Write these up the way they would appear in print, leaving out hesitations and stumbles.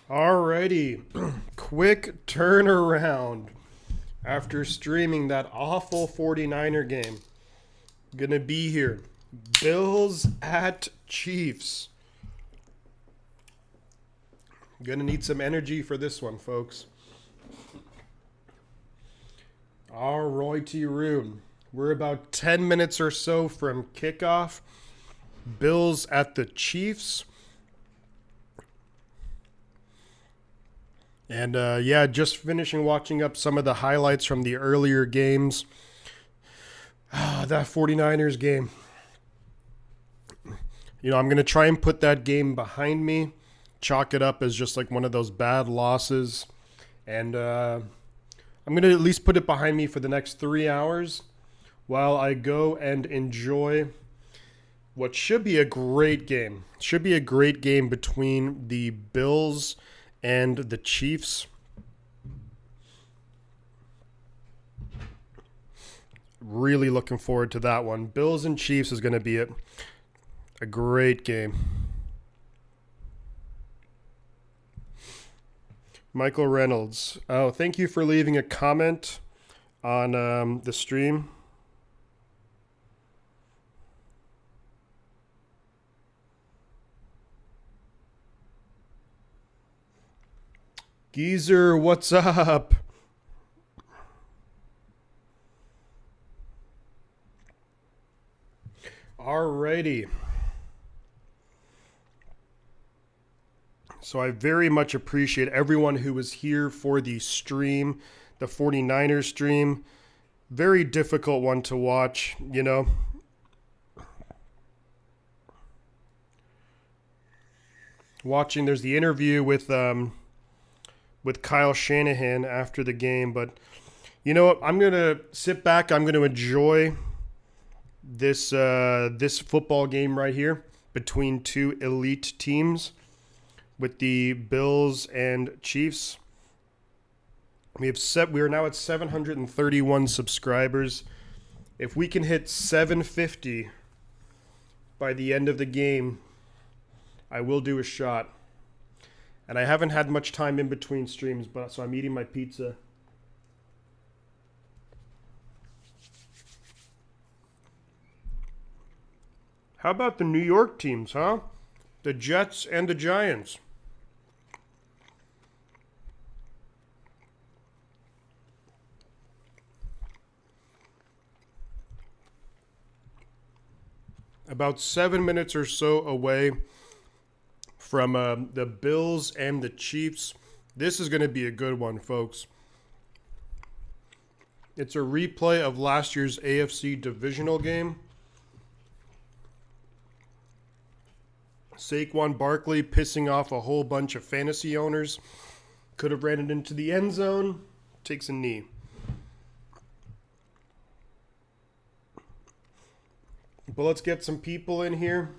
Alrighty, quick turnaround after streaming that awful 49er game. Gonna be here. Bills at Chiefs. Gonna need some energy for this one, folks. Alrighty, room. We're about 10 minutes or so from kickoff. Bills at the Chiefs. And yeah, just finishing watching up some of the highlights from the earlier games. That 49ers game. You know, I'm going to try and put that game behind me, chalk it up as just like one of those bad losses. And I'm going to at least put it behind me for the next 3 hours while I go and enjoy what should be a great game. Should be a great game between the Bills and the Chiefs. Really looking forward to that one. Bills and Chiefs is going to be a great game. Michael Reynolds. Oh, thank you for leaving a comment on the stream. Geezer, what's up? Alrighty. So I very much appreciate everyone who was here for the stream, the 49ers stream. Very difficult one to watch, you know. Watching, there's the interview with Kyle Shanahan after the game, but you know what? I'm gonna sit back. I'm gonna enjoy this football game right here between two elite teams, with the Bills and Chiefs. We are now at 731 subscribers. If we can hit 750 by the end of the game, I will do a shot. And I haven't had much time in between streams, but so I'm eating my pizza. How about the New York teams, huh? The Jets and the Giants. About 7 minutes or so away from the Bills and the Chiefs. This is going to be a good one, folks. It's a replay of last year's AFC divisional game. Saquon Barkley pissing off a whole bunch of fantasy owners. Could have ran it into the end zone. Takes a knee. But let's get some people in here.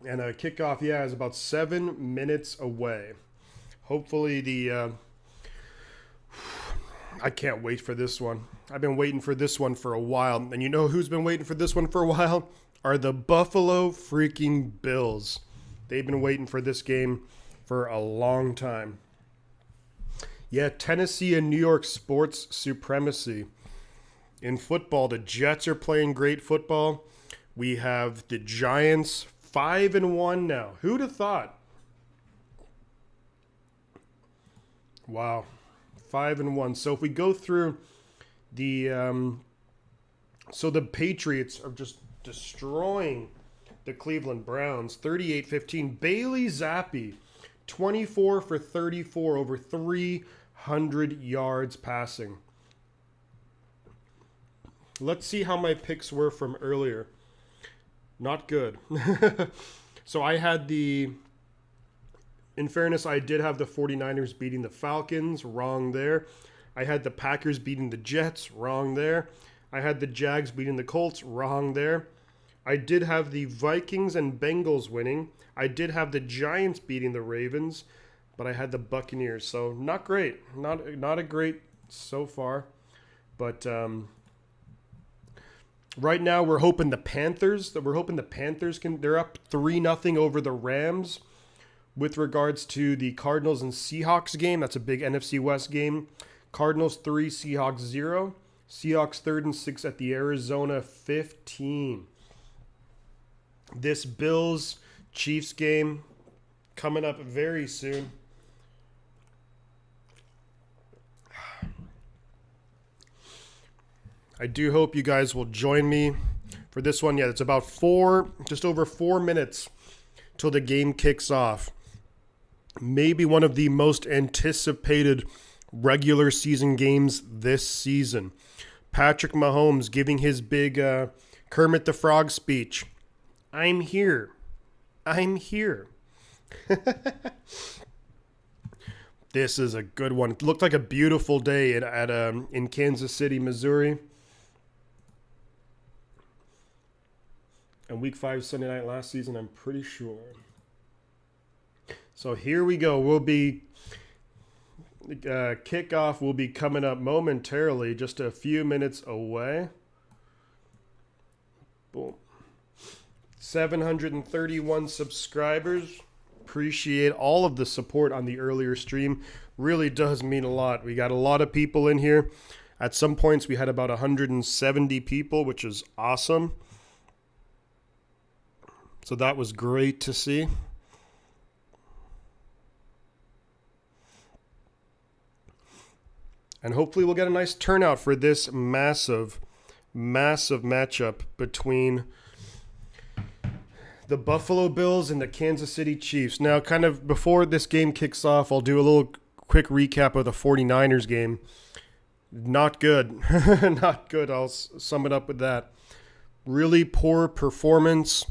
And kickoff, yeah, is about 7 minutes away. Hopefully I can't wait for this one. I've been waiting for this one for a while. And you know who's been waiting for this one for a while? Are the Buffalo freaking Bills. They've been waiting for this game for a long time. Yeah, Tennessee and New York sports supremacy. In football, the Jets are playing great football. We have the Giants 5-1 now. Who'd have thought? Wow. 5-1. So if we go through the Patriots are just destroying the Cleveland Browns 38-15. Bailey Zappi 24 for 34, over 300 yards passing. Let's see how my picks were from earlier. Not good. So I had in fairness, I did have the 49ers beating the Falcons. Wrong there. I had the Packers beating the Jets. Wrong there. I had the Jags beating the Colts. Wrong there. I did have the Vikings and Bengals winning. I did have the Giants beating the Ravens, but I had the Buccaneers. So not great. Not a great so far. But Right now, we're hoping the Panthers can. They're up 3-0 over the Rams. With regards to the Cardinals and Seahawks game, that's a big NFC West game. Cardinals 3, Seahawks 0. Seahawks 3rd and 6 at the Arizona 15. This Bills Chiefs game coming up very soon. I do hope you guys will join me for this one. Yeah, it's about just over 4 minutes till the game kicks off. Maybe one of the most anticipated regular season games this season. Patrick Mahomes giving his big Kermit the Frog speech. I'm here. I'm here. This is a good one. It looked like a beautiful day in Kansas City, Missouri. And Week 5 Sunday night last season, I'm pretty sure. So here we go. Kickoff will be coming up momentarily, just a few minutes away. Boom. 731 subscribers. Appreciate all of the support on the earlier stream. Really does mean a lot. We got a lot of people in here. At some points, we had about 170 people, which is awesome. So that was great to see. And hopefully we'll get a nice turnout for this massive matchup between the Buffalo Bills and the Kansas City Chiefs. Now, kind of before this game kicks off, I'll do a little quick recap of the 49ers game. Not good. Not good. I'll sum it up with that. Really poor performance.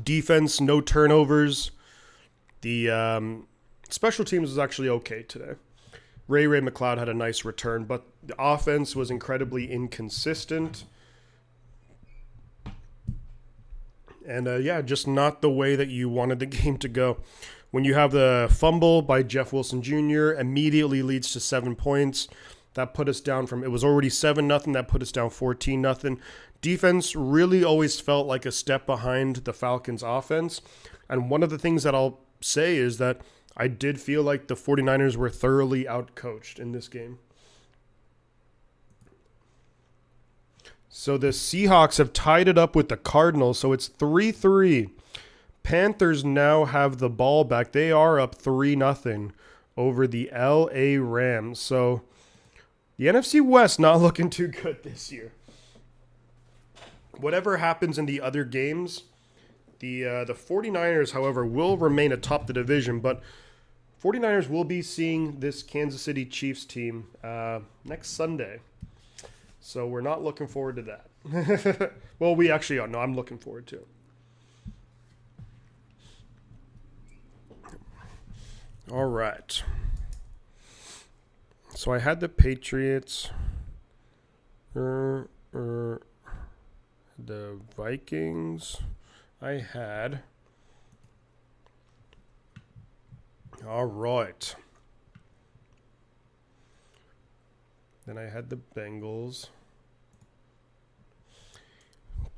Defense, no turnovers. The special teams was actually okay today. Ray McLeod had a nice return, but the offense was incredibly inconsistent. And just not the way that you wanted the game to go. When you have the fumble by Jeff Wilson Jr., immediately leads to 7 points. That put us down it was already 7-0. That put us down 14-0. Defense really always felt like a step behind the Falcons offense. And one of the things that I'll say is that I did feel like the 49ers were thoroughly outcoached in this game. So the Seahawks have tied it up with the Cardinals, so it's 3-3. Panthers now have the ball back. They are up 3-0 over the LA Rams. So the NFC West not looking too good this year. Whatever happens in the other games, the 49ers, however, will remain atop the division, but 49ers will be seeing this Kansas City Chiefs team next Sunday. So we're not looking forward to that. Well, we actually are. No, I'm looking forward to it. All right. So I had the Patriots, the Vikings. I had. All right. Then I had the Bengals.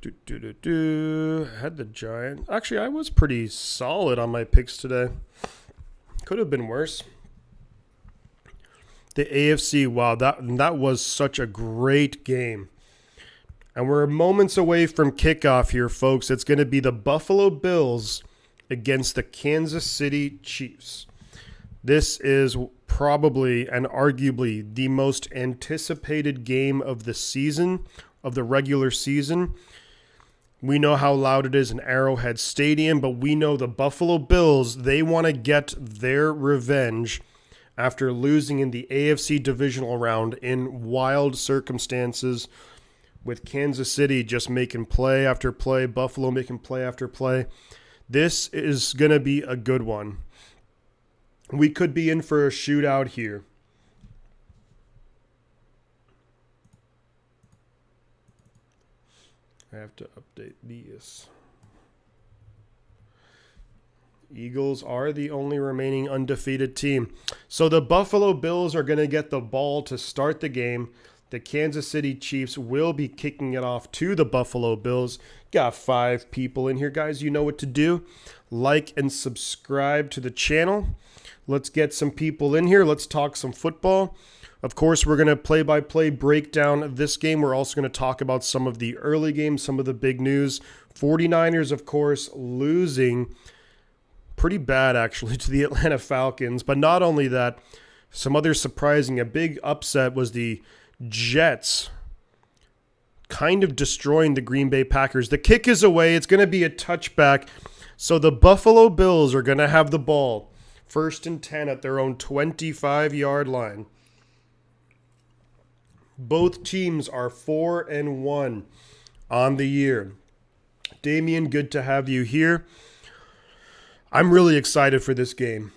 I had the Giants. Actually, I was pretty solid on my picks today. Could have been worse. The AFC, wow, that was such a great game. And we're moments away from kickoff here, folks. It's going to be the Buffalo Bills against the Kansas City Chiefs. This is probably and arguably the most anticipated game of the season, of the regular season. We know how loud it is in Arrowhead Stadium, but we know the Buffalo Bills, they want to get their revenge after losing in the AFC divisional round in wild circumstances, with Kansas City just making play after play, Buffalo making play after play. This is going to be a good one. We could be in for a shootout here. I have to update these. Eagles are the only remaining undefeated team. So the Buffalo Bills are going to get the ball to start the game. The Kansas City Chiefs will be kicking it off to the Buffalo Bills. Got 5 people in here, guys. You know what to do. Like and subscribe to the channel. Let's get some people in here. Let's talk some football. Of course, we're going to play-by-play break down this game. We're also going to talk about some of the early games, some of the big news. 49ers, of course, losing pretty bad, actually, to the Atlanta Falcons. But not only that, some other surprising, a big upset was the Jets kind of destroying the Green Bay Packers. The kick is away. It's going to be a touchback. So the Buffalo Bills are going to have the ball. 1st and 10 at their own 25-yard line. Both teams are 4-1 on the year. Damian, good to have you here. I'm really excited for this game.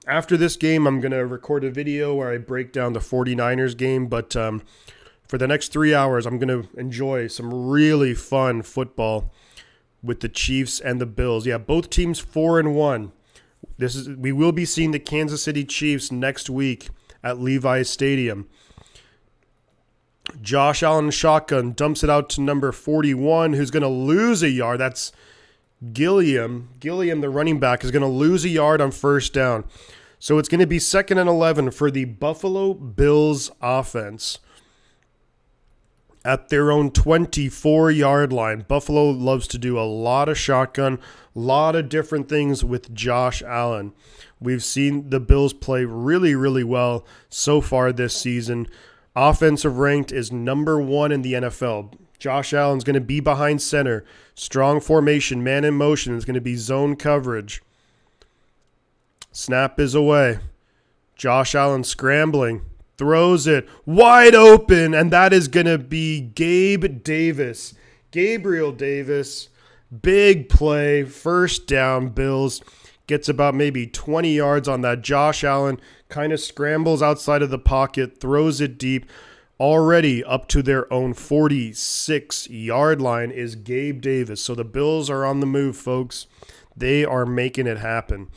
After this game, I'm going to record a video where I break down the 49ers game. But for the next 3 hours, I'm going to enjoy some really fun football with the Chiefs and the Bills. Yeah, both teams 4-1. We will be seeing the Kansas City Chiefs next week at Levi's Stadium. Josh Allen shotgun dumps it out to number 41, who's going to lose a yard. That's Gilliam. Gilliam, the running back, is going to lose a yard on 1st down. So it's going to be 2nd and 11 for the Buffalo Bills offense at their own 24-yard line. Buffalo loves to do a lot of shotgun, a lot of different things with Josh Allen. We've seen the Bills play really, really well so far this season. Offensive ranked is number 1 in the NFL. Josh Allen's going to be behind center. Strong formation, man in motion. Is going to be zone coverage. Snap is away. Josh Allen scrambling. Throws it wide open, and that is going to be Gabe Davis. Gabriel Davis, big play, 1st down, Bills. Gets about maybe 20 yards on that. Josh Allen kind of scrambles outside of the pocket, throws it deep. Already up to their own 46-yard line is Gabe Davis. So the Bills are on the move, folks. They are making it happen.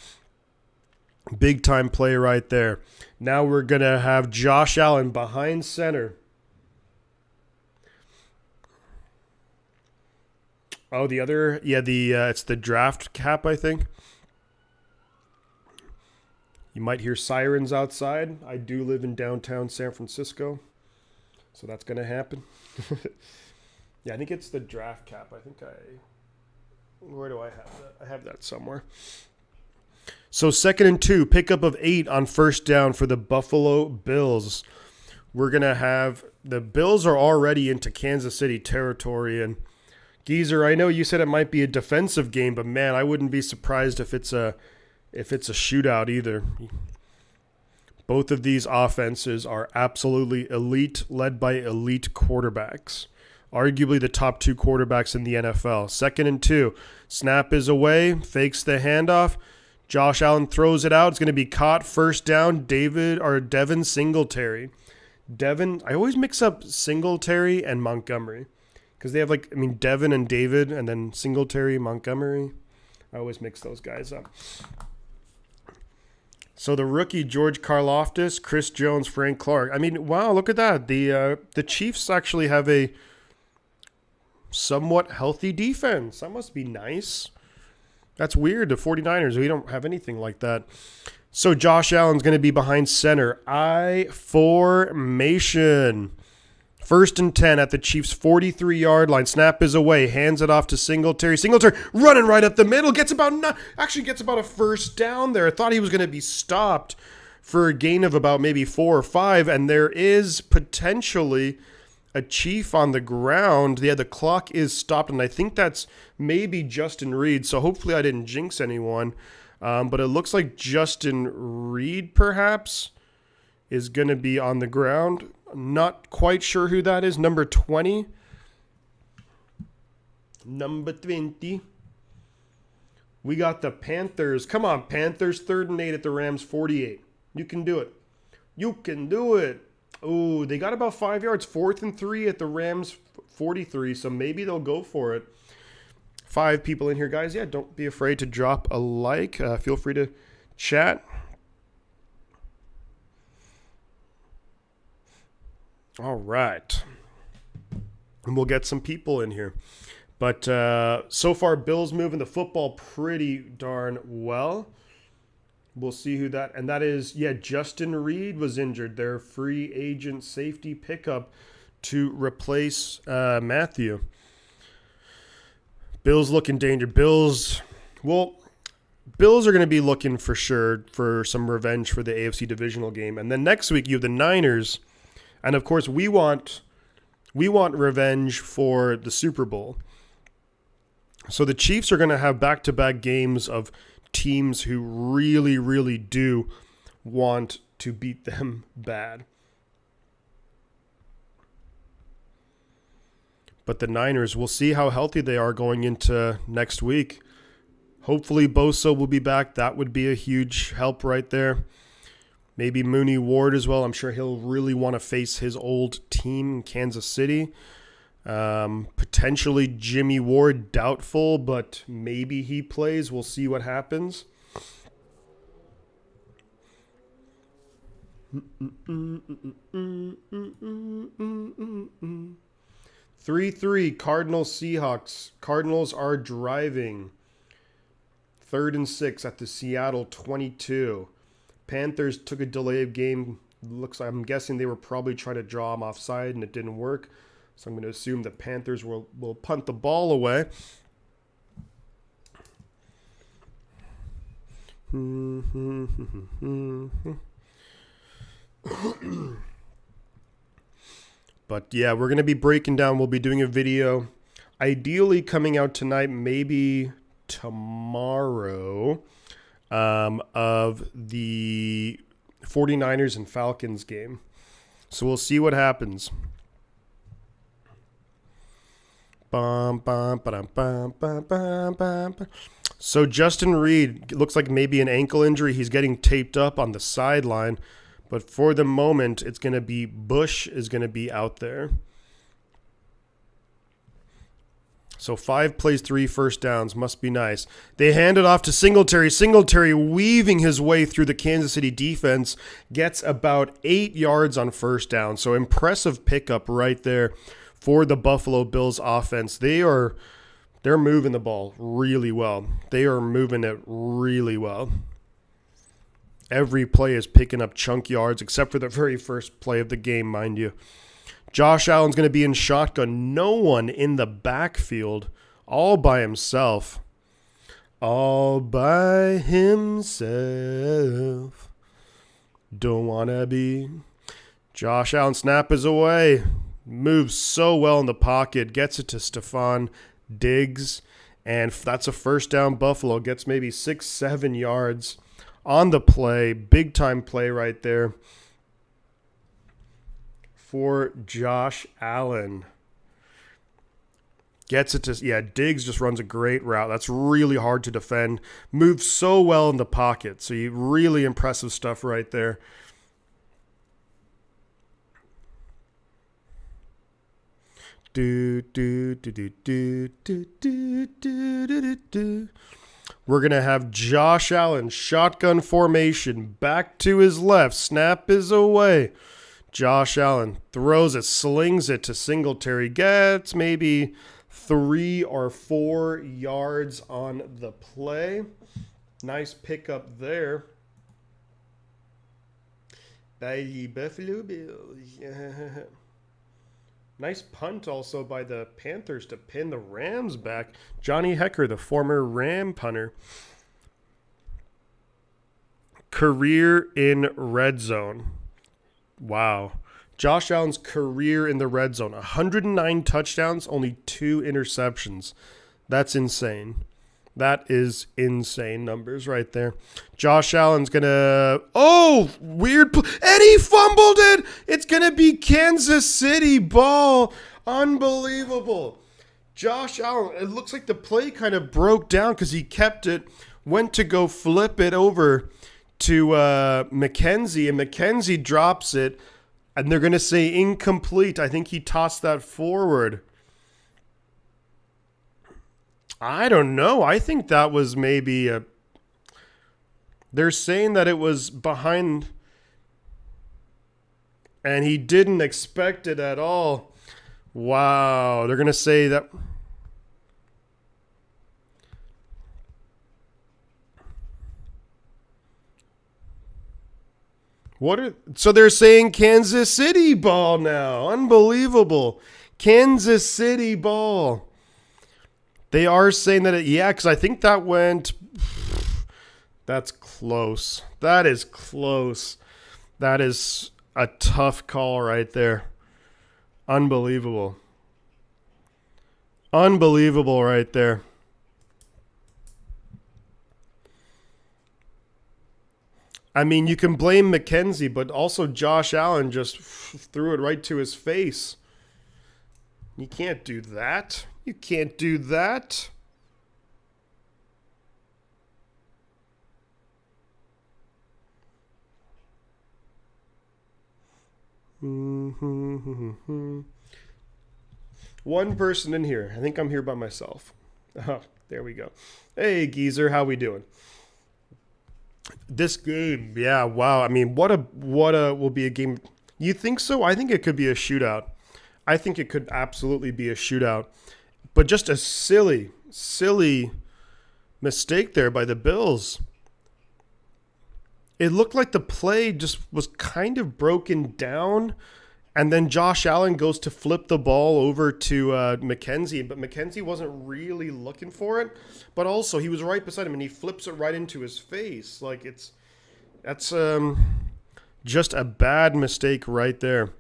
Big time play right there. Now we're going to have Josh Allen behind center. Oh, it's the draft cap, I think. You might hear sirens outside. I do live in downtown San Francisco, so that's going to happen. Yeah, I think it's the draft cap. Where do I have that? I have that somewhere. So 2nd and 2, pickup of 8 on 1st down for the Buffalo Bills. We're going to have the Bills are already into Kansas City territory. And Geezer, I know you said it might be a defensive game, but man, I wouldn't be surprised if it's a shootout either. Both of these offenses are absolutely elite, led by elite quarterbacks. Arguably the top 2 quarterbacks in the NFL. 2nd and 2. Snap is away. Fakes the handoff. Josh Allen throws it out. It's going to be caught. 1st down. Devin Singletary. I always mix up Singletary and Montgomery. Because they have Devin and David, and then Singletary, Montgomery. I always mix those guys up. So the rookie, George Karlaftis, Chris Jones, Frank Clark. Wow, look at that. The Chiefs actually have a somewhat healthy defense. That must be nice. That's weird. The 49ers, we don't have anything like that. So Josh Allen's going to be behind center. I formation. 1st and 10 at the Chiefs' 43-yard line. Snap is away. Hands it off to Singletary. Singletary running right up the middle. Gets about a 1st down there. I thought he was going to be stopped for a gain of about maybe 4 or 5. And there is potentially a Chief on the ground. Yeah, the clock is stopped. And I think that's maybe Justin Reed. So hopefully I didn't jinx anyone. But it looks like Justin Reed perhaps is going to be on the ground. Not quite sure who that is. Number 20. Number 20. We got the Panthers. Come on, Panthers. 3rd and 8 at the Rams 48. You can do it. You can do it. Oh, they got about 5 yards. 4th and 3 at the Rams 43. So maybe they'll go for it. 5 people in here, guys. Yeah, don't be afraid to drop a like. Feel free to chat. All right. And we'll get some people in here. But so far, Bills moving the football pretty darn well. We'll see who that... And that is, Justin Reed was injured. Their free agent safety pickup to replace Matthew. Bills look in danger. Bills are going to be looking for sure for some revenge for the AFC divisional game. And then next week, you have the Niners. And, of course, we want revenge for the Super Bowl. So the Chiefs are going to have back-to-back games of teams who really, really do want to beat them bad. But the Niners, we'll see how healthy they are going into next week. Hopefully Bosa will be back. That would be a huge help right there. Maybe Mooney Ward as well. I'm sure he'll really want to face his old team in Kansas City. Potentially Jimmy Ward, doubtful, but maybe he plays. We'll see what happens. 3-3 Cardinals Seahawks. Cardinals are driving. 3rd and 6 at the Seattle 22. Panthers took a delay of game. I'm guessing they were probably trying to draw him offside and it didn't work. So I'm going to assume the Panthers will punt the ball away. But yeah, we're going to be breaking down. We'll be doing a video ideally coming out tonight, maybe tomorrow, of the 49ers and Falcons game. So we'll see what happens. So Justin Reed, looks like maybe an ankle injury. He's getting taped up on the sideline. But for the moment, it's going to be Bush is going to be out there. So 5 plays, 3 first downs. Must be nice. They hand it off to Singletary. Singletary weaving his way through the Kansas City defense. Gets about 8 yards on first down. So impressive pickup right there for the Buffalo Bills offense. They're moving the ball really well. They are moving it really well. Every play is picking up chunk yards, except for the very first play of the game, mind you. Josh Allen's going to be in shotgun. No one in the backfield, all by himself. All by himself. Don't want to be. Josh Allen, snap is away. Moves so well in the pocket. Gets it to Stephon Diggs. And that's a first down. Buffalo gets maybe 6-7 yards on the play. Big time play right there for Josh Allen. Gets it to, Diggs just runs a great route. That's really hard to defend. Moves so well in the pocket. So really impressive stuff right there. We're going to have Josh Allen, shotgun formation, back to his left. Snap is away. Josh Allen throws it, slings it to Singletary. Gets maybe 3 or 4 yards on the play. Nice pickup there by the Buffalo Bills. Nice punt also by the Panthers to pin the Rams back. Johnny Hekker, the former Ram punter. Career in red zone. Wow. Josh Allen's career in the red zone. 109 touchdowns, only 2 interceptions. That's insane. That is insane numbers right there. Josh Allen's going to... Oh, weird... And he fumbled it! It's going to be Kansas City ball. Unbelievable. Josh Allen, it looks like the play kind of broke down because he kept it, went to go flip it over to McKenzie, and McKenzie drops it, and they're going to say incomplete. I think he tossed that forward. I don't know. I think that was maybe a... They're saying that it was behind... And he didn't expect it at all. Wow. They're going to say that. So they're saying Kansas City ball now. Unbelievable. Kansas City ball. They are saying that, because I think that went. That's close. That is close. That is a tough call right there. Unbelievable. Unbelievable right there. I mean, you can blame McKenzie, but also Josh Allen just threw it right to his face. You can't do that. You can't do that. One person in here. I think I'm here by myself. Oh, there we go. Hey, geezer, how we doing? This game, yeah, wow. I mean, what a will be a game. You think so? I think it could be a shootout. I think it could absolutely be a shootout. But just a silly mistake there by the Bills. It looked like the play just was kind of broken down. And then Josh Allen goes to flip the ball over to McKenzie. But McKenzie wasn't really looking for it. But also, he was right beside him, and he flips it right into his face. Like, that's just a bad mistake right there.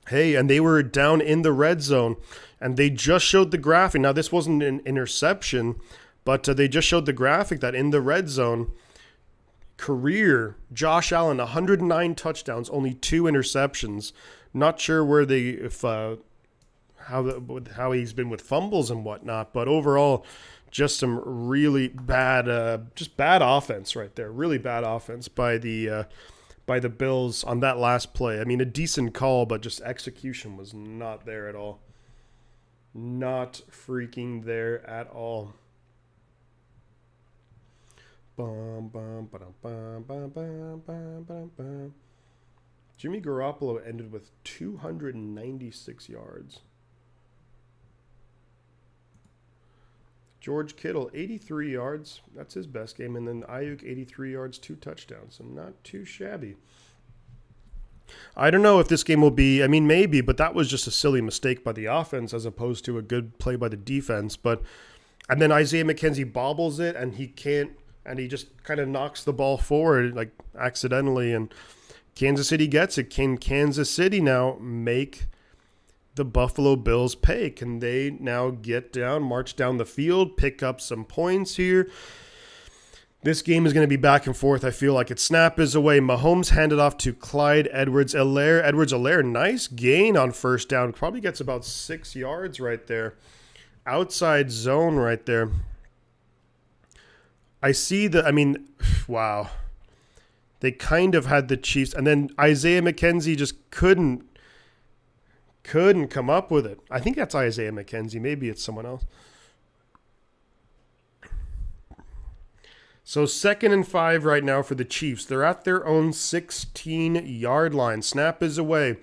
Hey, and they were down in the red zone. And they just showed the graphic. Now, this wasn't an interception. But they just showed the graphic that in the red zone, career Josh Allen 109 touchdowns, only 2 interceptions. Not sure where how he's been with fumbles and whatnot, but overall, just some really bad offense right there. Really bad offense by the Bills on that last play. I mean, a decent call, but just execution was not there at all. Not freaking there at all. Jimmy Garoppolo ended with 296 yards. George Kittle, 83 yards. That's his best game. And then Ayuk, 83 yards, 2 touchdowns. So not too shabby. I don't know if this game will be, I mean, maybe, but that was just a silly mistake by the offense as opposed to a good play by the defense. And then Isaiah McKenzie bobbles it, and he can't, and he just kind of knocks the ball forward, like, accidentally, and Kansas City gets it. Can Kansas City now make the Buffalo Bills pay? Can they now get down, march down the field, pick up some points here? This game is going to be back and forth. I feel like it. Snap is away. Mahomes handed off to Clyde Edwards-Helaire. Edwards-Helaire, nice gain on first down. Probably gets about 6 yards right there. Outside zone right there. I see wow. They kind of had the Chiefs. And then Isaiah McKenzie just couldn't come up with it. I think that's Isaiah McKenzie. Maybe it's someone else. So 2nd and 5 right now for the Chiefs. They're at their own 16-yard line. Snap is away.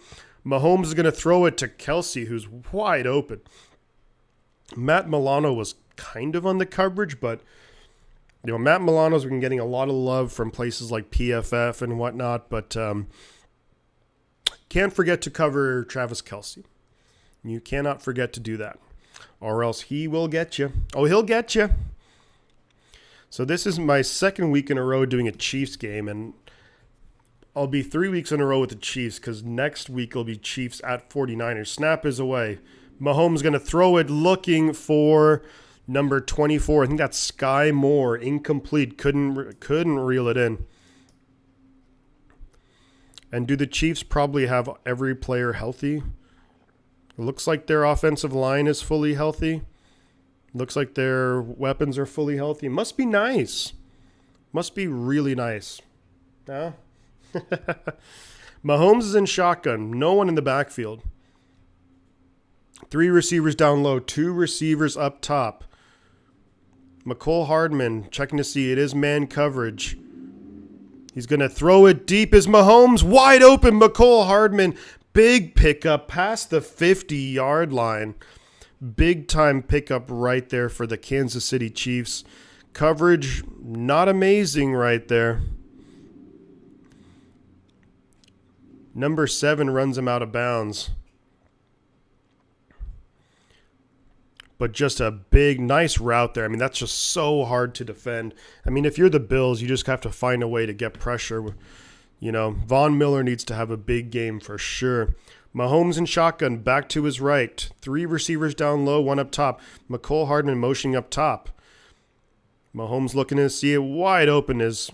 Mahomes is going to throw it to Kelsey, who's wide open. Matt Milano was kind of on the coverage, but Matt Milano's been getting a lot of love from places like PFF and whatnot, but can't forget to cover Travis Kelsey. You cannot forget to do that, or else he will get you. Oh, he'll get you. So this is my 2nd week in a row doing a Chiefs game, and I'll be 3 weeks in a row with the Chiefs because next week will be Chiefs at 49ers. Snap is away. Mahomes going to throw it looking for number 24. I think that's Sky Moore. Incomplete. Couldn't reel it in. And do the Chiefs probably have every player healthy? It looks like their offensive line is fully healthy. Looks like their weapons are fully healthy. Must be nice. Must be really nice. Huh? Mahomes is in shotgun. No one in the backfield. 3 receivers down low. 2 receivers up top. Mecole Hardman checking to see it is man coverage. He's going to throw it deep as Mahomes. Wide open, Mecole Hardman. Big pickup past the 50-yard line. Big time pickup right there for the Kansas City Chiefs. Coverage, not amazing right there. Number 7 runs him out of bounds. But just a big, nice route there. I mean, that's just so hard to defend. I mean, if you're the Bills, you just have to find a way to get pressure. You know, Von Miller needs to have a big game for sure. Mahomes in shotgun, back to his right. 3 receivers down low, 1 up top. Mecole Hardman motioning up top. Mahomes looking to see it wide open is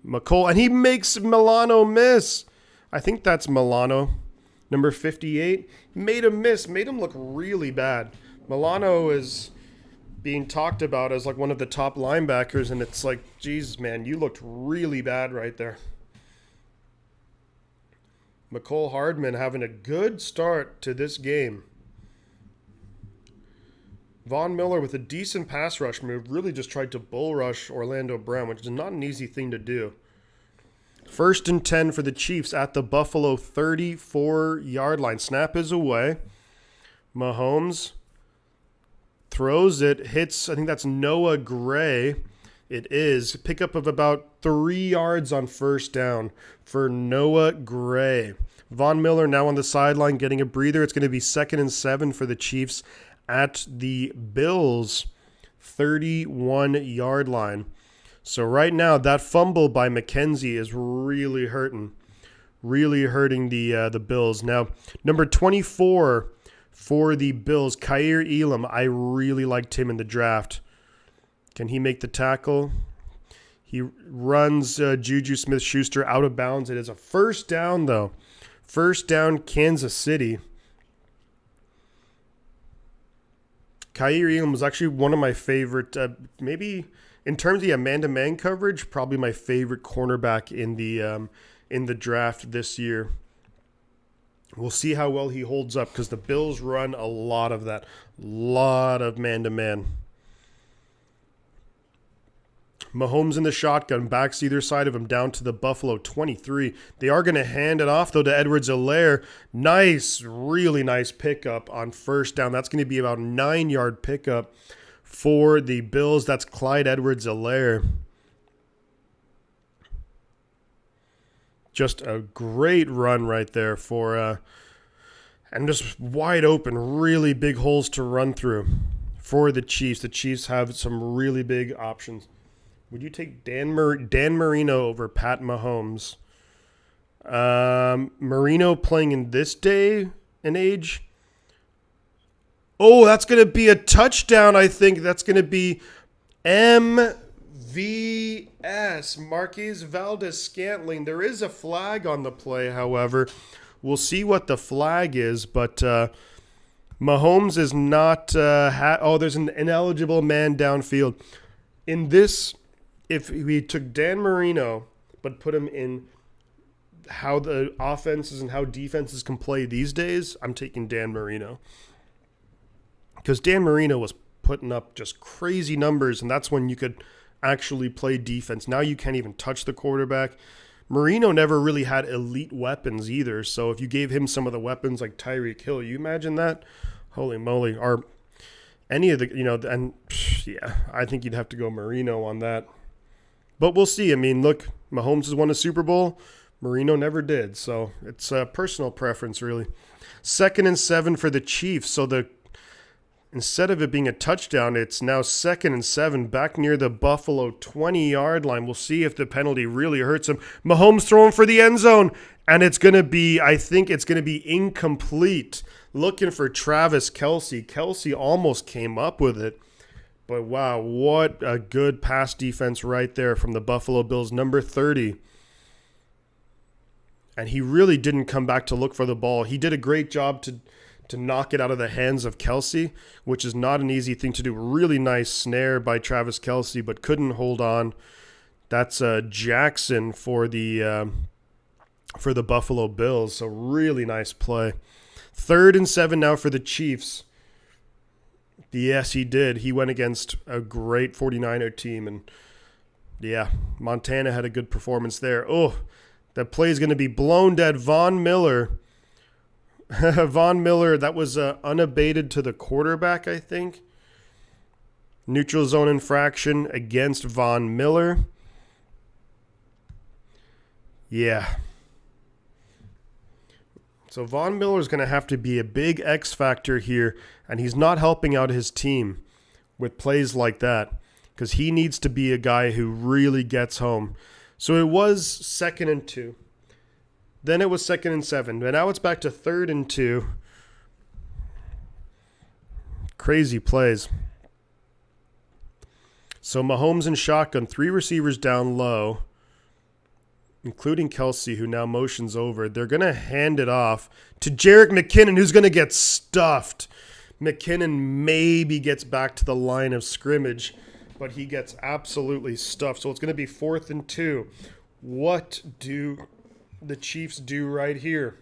Mecole, and he makes Milano miss. I think that's Milano, number 58. Made him miss, made him look really bad. Milano is being talked about as like one of the top linebackers, and it's like, Jesus, man, you looked really bad right there. Mecole Hardman having a good start to this game. Von Miller with a decent pass rush move really just tried to bull rush Orlando Brown, which is not an easy thing to do. 1st and 10 for the Chiefs at the Buffalo 34-yard line. Snap is away. Mahomes throws it, hits, I think that's Noah Gray. It is. Pickup of about 3 yards on 1st down for Noah Gray. Von Miller now on the sideline getting a breather. It's going to be 2nd and 7 for the Chiefs at the Bills 31-yard line. So right now, that fumble by McKenzie is really hurting the Bills. Now, number 24 for the Bills, Kaiir Elam. I really liked him in the draft. Can he make the tackle? He runs Juju Smith-Schuster out of bounds. It is a 1st down, though. 1st down, Kansas City. Kaiir Elam was actually one of my favorite, maybe in terms of the man-to-man coverage, probably my favorite cornerback in the draft this year. We'll see how well he holds up because the Bills run a lot of that, lot of man-to-man. Mahomes in the shotgun, backs either side of him down to the Buffalo 23. They are going to hand it off, though, to Edwards-Helaire. Nice, really nice pickup on 1st down. That's going to be about a 9-yard pickup for the Bills. That's Clyde Edwards-Helaire. Just a great run right there for, and just wide open, really big holes to run through for the Chiefs. The Chiefs have some really big options. Would you take Dan Marino over Pat Mahomes? Marino playing in this day and age. Oh, that's going to be a touchdown, I think. That's going to be MVS, Marquez Valdes-Scantling. There is a flag on the play, however. We'll see what the flag is, but Mahomes is not there's an ineligible man downfield. In this, if we took Dan Marino but put him in how the offenses and how defenses can play these days, I'm taking Dan Marino. Because Dan Marino was putting up just crazy numbers, and that's when you could actually play defense. Now you can't even touch the quarterback. Marino never really had elite weapons either, so if you gave him some of the weapons like Tyreek Hill, you imagine that? Holy moly. Or any of the, I think you'd have to go Marino on that. But we'll see. I mean, look, Mahomes has won a Super Bowl. Marino never did, so it's a personal preference, really. 2nd and 7 for the Chiefs, so instead of it being a touchdown, it's now 2nd and 7 back near the Buffalo 20-yard line. We'll see if the penalty really hurts him. Mahomes throwing for the end zone, and it's going to be, I think it's going to be incomplete. Looking for Travis Kelce. Kelce almost came up with it. But wow, what a good pass defense right there from the Buffalo Bills, number 30. And he really didn't come back to look for the ball. He did a great job to knock it out of the hands of Kelce, which is not an easy thing to do. Really nice snare by Travis Kelce, but couldn't hold on. That's Jackson for the Buffalo Bills. So really nice play. 3rd and 7 now for the Chiefs. Yes, he did. He went against a great 49er team, and Yeah, Montana had a good performance there. Oh, that play is going to be blown dead. Von Miller. Von Miller, that was unabated to the quarterback, I think. Neutral zone infraction against Von Miller. Yeah. So Von Miller is going to have to be a big X factor here, and he's not helping out his team with plays like that because he needs to be a guy who really gets home. So it was 2nd and 2. Then it was 2nd and 7. And now it's back to 3rd and 2. Crazy plays. So Mahomes in shotgun, 3 receivers down low, including Kelsey, who now motions over. They're going to hand it off to Jerick McKinnon, who's going to get stuffed. McKinnon maybe gets back to the line of scrimmage, but he gets absolutely stuffed. So it's going to be 4th and 2. What do the Chiefs do right here?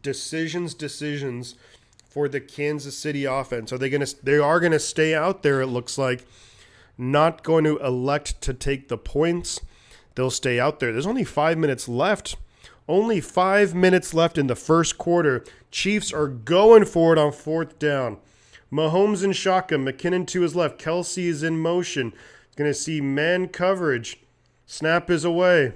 Decisions for the Kansas City offense. They are going to stay out there, it looks like. Not going to elect to take the points. They'll stay out there. There's only 5 minutes left. Only 5 minutes left in the first quarter. Chiefs are going for it on 4th down. Mahomes in shotgun. McKinnon to his left. Kelsey is in motion. Going to see man coverage. Snap is away.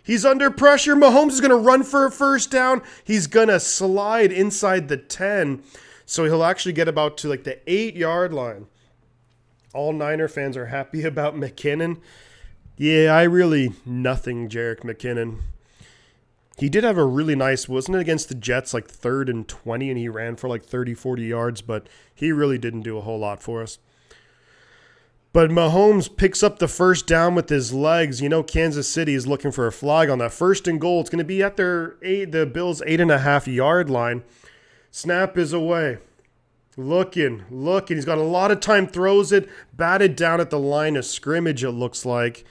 He's under pressure. Mahomes is going to run for a first down. He's going to slide inside the 10. So he'll actually get about to like the 8-yard line. All Niner fans are happy about McKinnon. Yeah, nothing Jerick McKinnon. He did have a really nice, wasn't it against the Jets, like 3rd and 20, and he ran for like 30, 40 yards, but he really didn't do a whole lot for us. But Mahomes picks up the first down with his legs. You know Kansas City is looking for a flag on that 1st and goal. It's going to be at the Bills' 8.5-yard line. Snap is away. Looking. He's got a lot of time, throws it, batted down at the line of scrimmage, it looks like.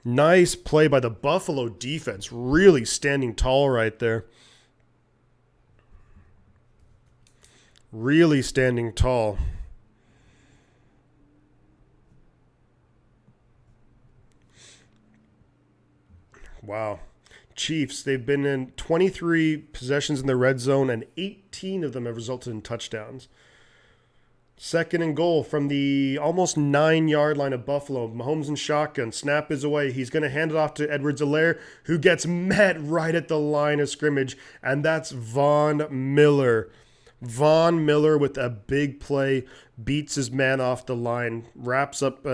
Nice play by the Buffalo defense. Really standing tall right there. Really standing tall. Wow. Chiefs, they've been in 23 possessions in the red zone, and 18 of them have resulted in touchdowns. 2nd and goal from the almost 9-yard line of Buffalo. Mahomes in shotgun. Snap is away. He's going to hand it off to Edwards-Helaire, who gets met right at the line of scrimmage, and that's Von Miller. Von Miller with a big play, beats his man off the line, wraps up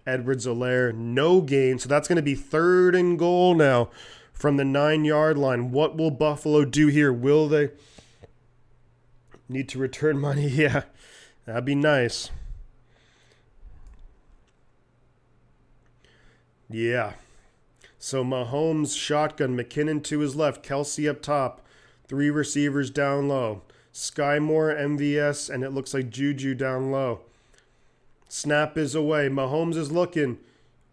Edwards-Helaire. No gain, so that's going to be 3rd and goal now from the 9-yard line. What will Buffalo do here? Will they need to return money? Yeah, that'd be nice. Yeah. So Mahomes shotgun, McKinnon to his left, Kelsey up top, 3 receivers down low. Sky Moore, MVS, and it looks like Juju down low. Snap is away. Mahomes is looking.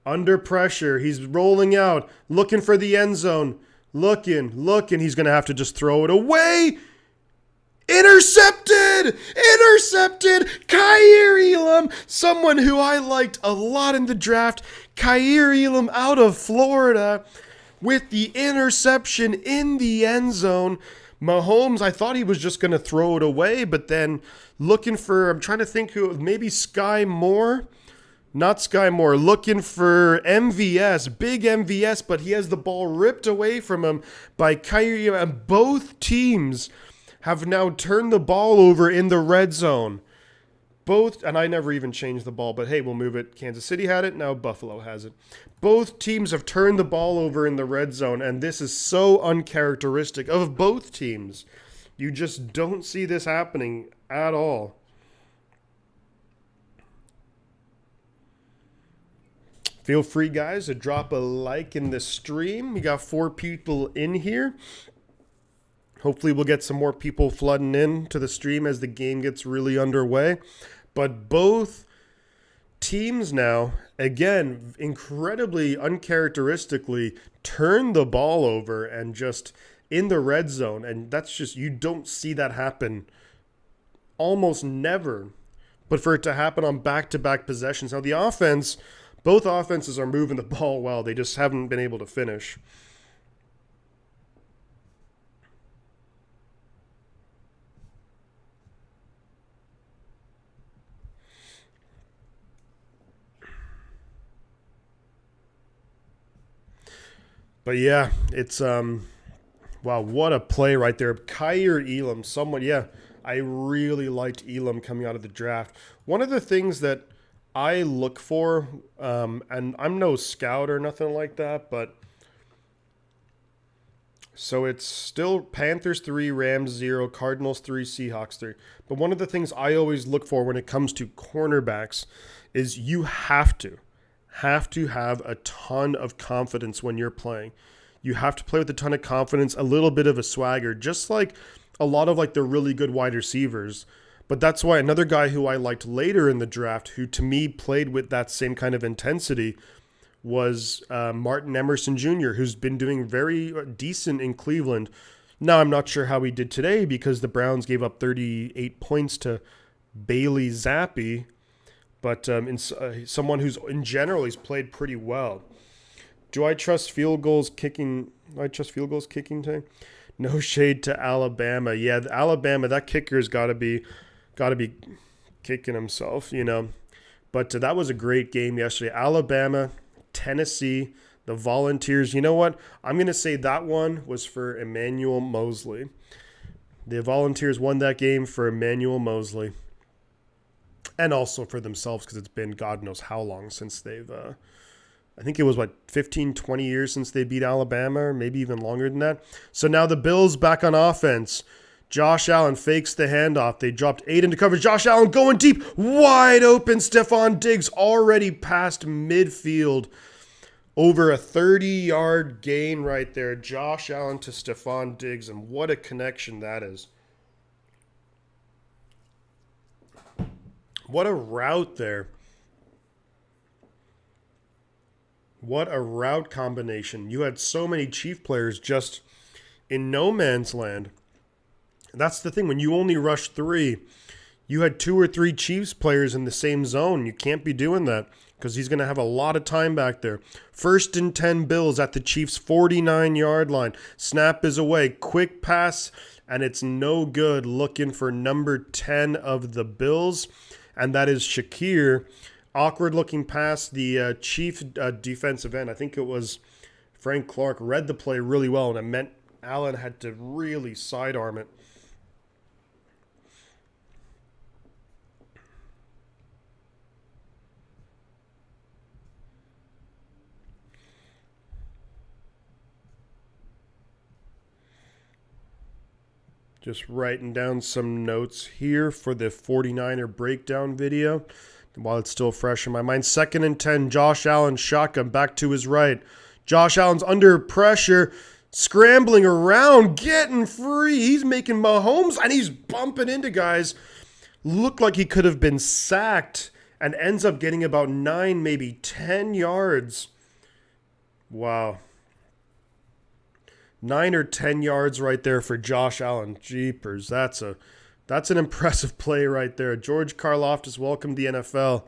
Under pressure. He's rolling out. Looking for the end zone. Looking. He's going to have to just throw it away. Intercepted! Kaiir Elam, someone who I liked a lot in the draft. Kaiir Elam out of Florida with the interception in the end zone. Mahomes, I thought he was just going to throw it away, but then looking for, I'm trying to think who, maybe Sky Moore? Not Sky Moore, looking for MVS, big MVS, but he has the ball ripped away from him by Kaiir, and both teams have now turned the ball over in the red zone. Both, and I never even changed the ball, but hey, we'll move it. Kansas City had it, now Buffalo has it. Both teams have turned the ball over in the red zone, and this is so uncharacteristic of both teams. You just don't see this happening at all. Feel free, guys, to drop a like in the stream. We got 4 people in here. Hopefully we'll get some more people flooding in to the stream as the game gets really underway. But both teams now, again, incredibly uncharacteristically, turn the ball over and just in the red zone. And that's just, you don't see that happen almost never. But for it to happen on back-to-back possessions. Now the offense, Both offenses are moving the ball well. They just haven't been able to finish. But yeah, it's wow, what a play right there. Kaiir Elam, someone, yeah, I really liked Elam coming out of the draft. One of the things that I look for, and I'm no scout or nothing like that, but so it's still Panthers 3, Rams 0, Cardinals 3, Seahawks 3. But one of the things I always look for when it comes to cornerbacks is you have to have a ton of confidence when you're playing. You have to play with a ton of confidence, a little bit of a swagger, just like a lot of like the really good wide receivers. But that's why another guy who I liked later in the draft, who to me played with that same kind of intensity, was Martin Emerson Jr., who's been doing very decent in Cleveland. Now, I'm not sure how he did today because the Browns gave up 38 points to Bailey Zappi, but someone who's in general he's played pretty well. Do I trust field goals kicking? Do I trust field goals kicking today? No shade to Alabama. Yeah, Alabama, that kicker's got to be kicking himself, you know. But that was a great game yesterday. Alabama, Tennessee, the Volunteers. You know what? I'm going to say that one was for Emmanuel Mosley. The Volunteers won that game for Emmanuel Mosley. And also for themselves because it's been God knows how long since they've, I think it was, 15, 20 years since they beat Alabama, or maybe even longer than that. So now the Bills back on offense. Josh Allen fakes the handoff. They dropped 8 into coverage. Josh Allen going deep. Wide open. Stephon Diggs already past midfield. Over a 30-yard gain right there. Josh Allen to Stephon Diggs. And what a connection that is. What a route there. What a route combination. You had so many Chief players just in no man's land. That's the thing. When you only rush 3, you had 2 or 3 Chiefs players in the same zone. You can't be doing that because he's going to have a lot of time back there. 1st and 10 Bills at the Chiefs' 49-yard line. Snap is away. Quick pass, and it's no good. Looking for number 10 of the Bills, and that is Shakir. Awkward looking pass. The Chief defensive end, I think it was Frank Clark, read the play really well, and it meant Allen had to really sidearm it. Just writing down some notes here for the 49er breakdown video while it's still fresh in my mind. 2nd and 10, Josh Allen shotgun back to his right. Josh Allen's under pressure, scrambling around, getting free. He's making Mahomes, and he's bumping into guys. Looked like he could have been sacked and ends up getting about 9, maybe 10 yards. Wow. 9 or 10 yards right there for Josh Allen. Jeepers, that's an impressive play right there. George Karlaftis, welcome to the NFL.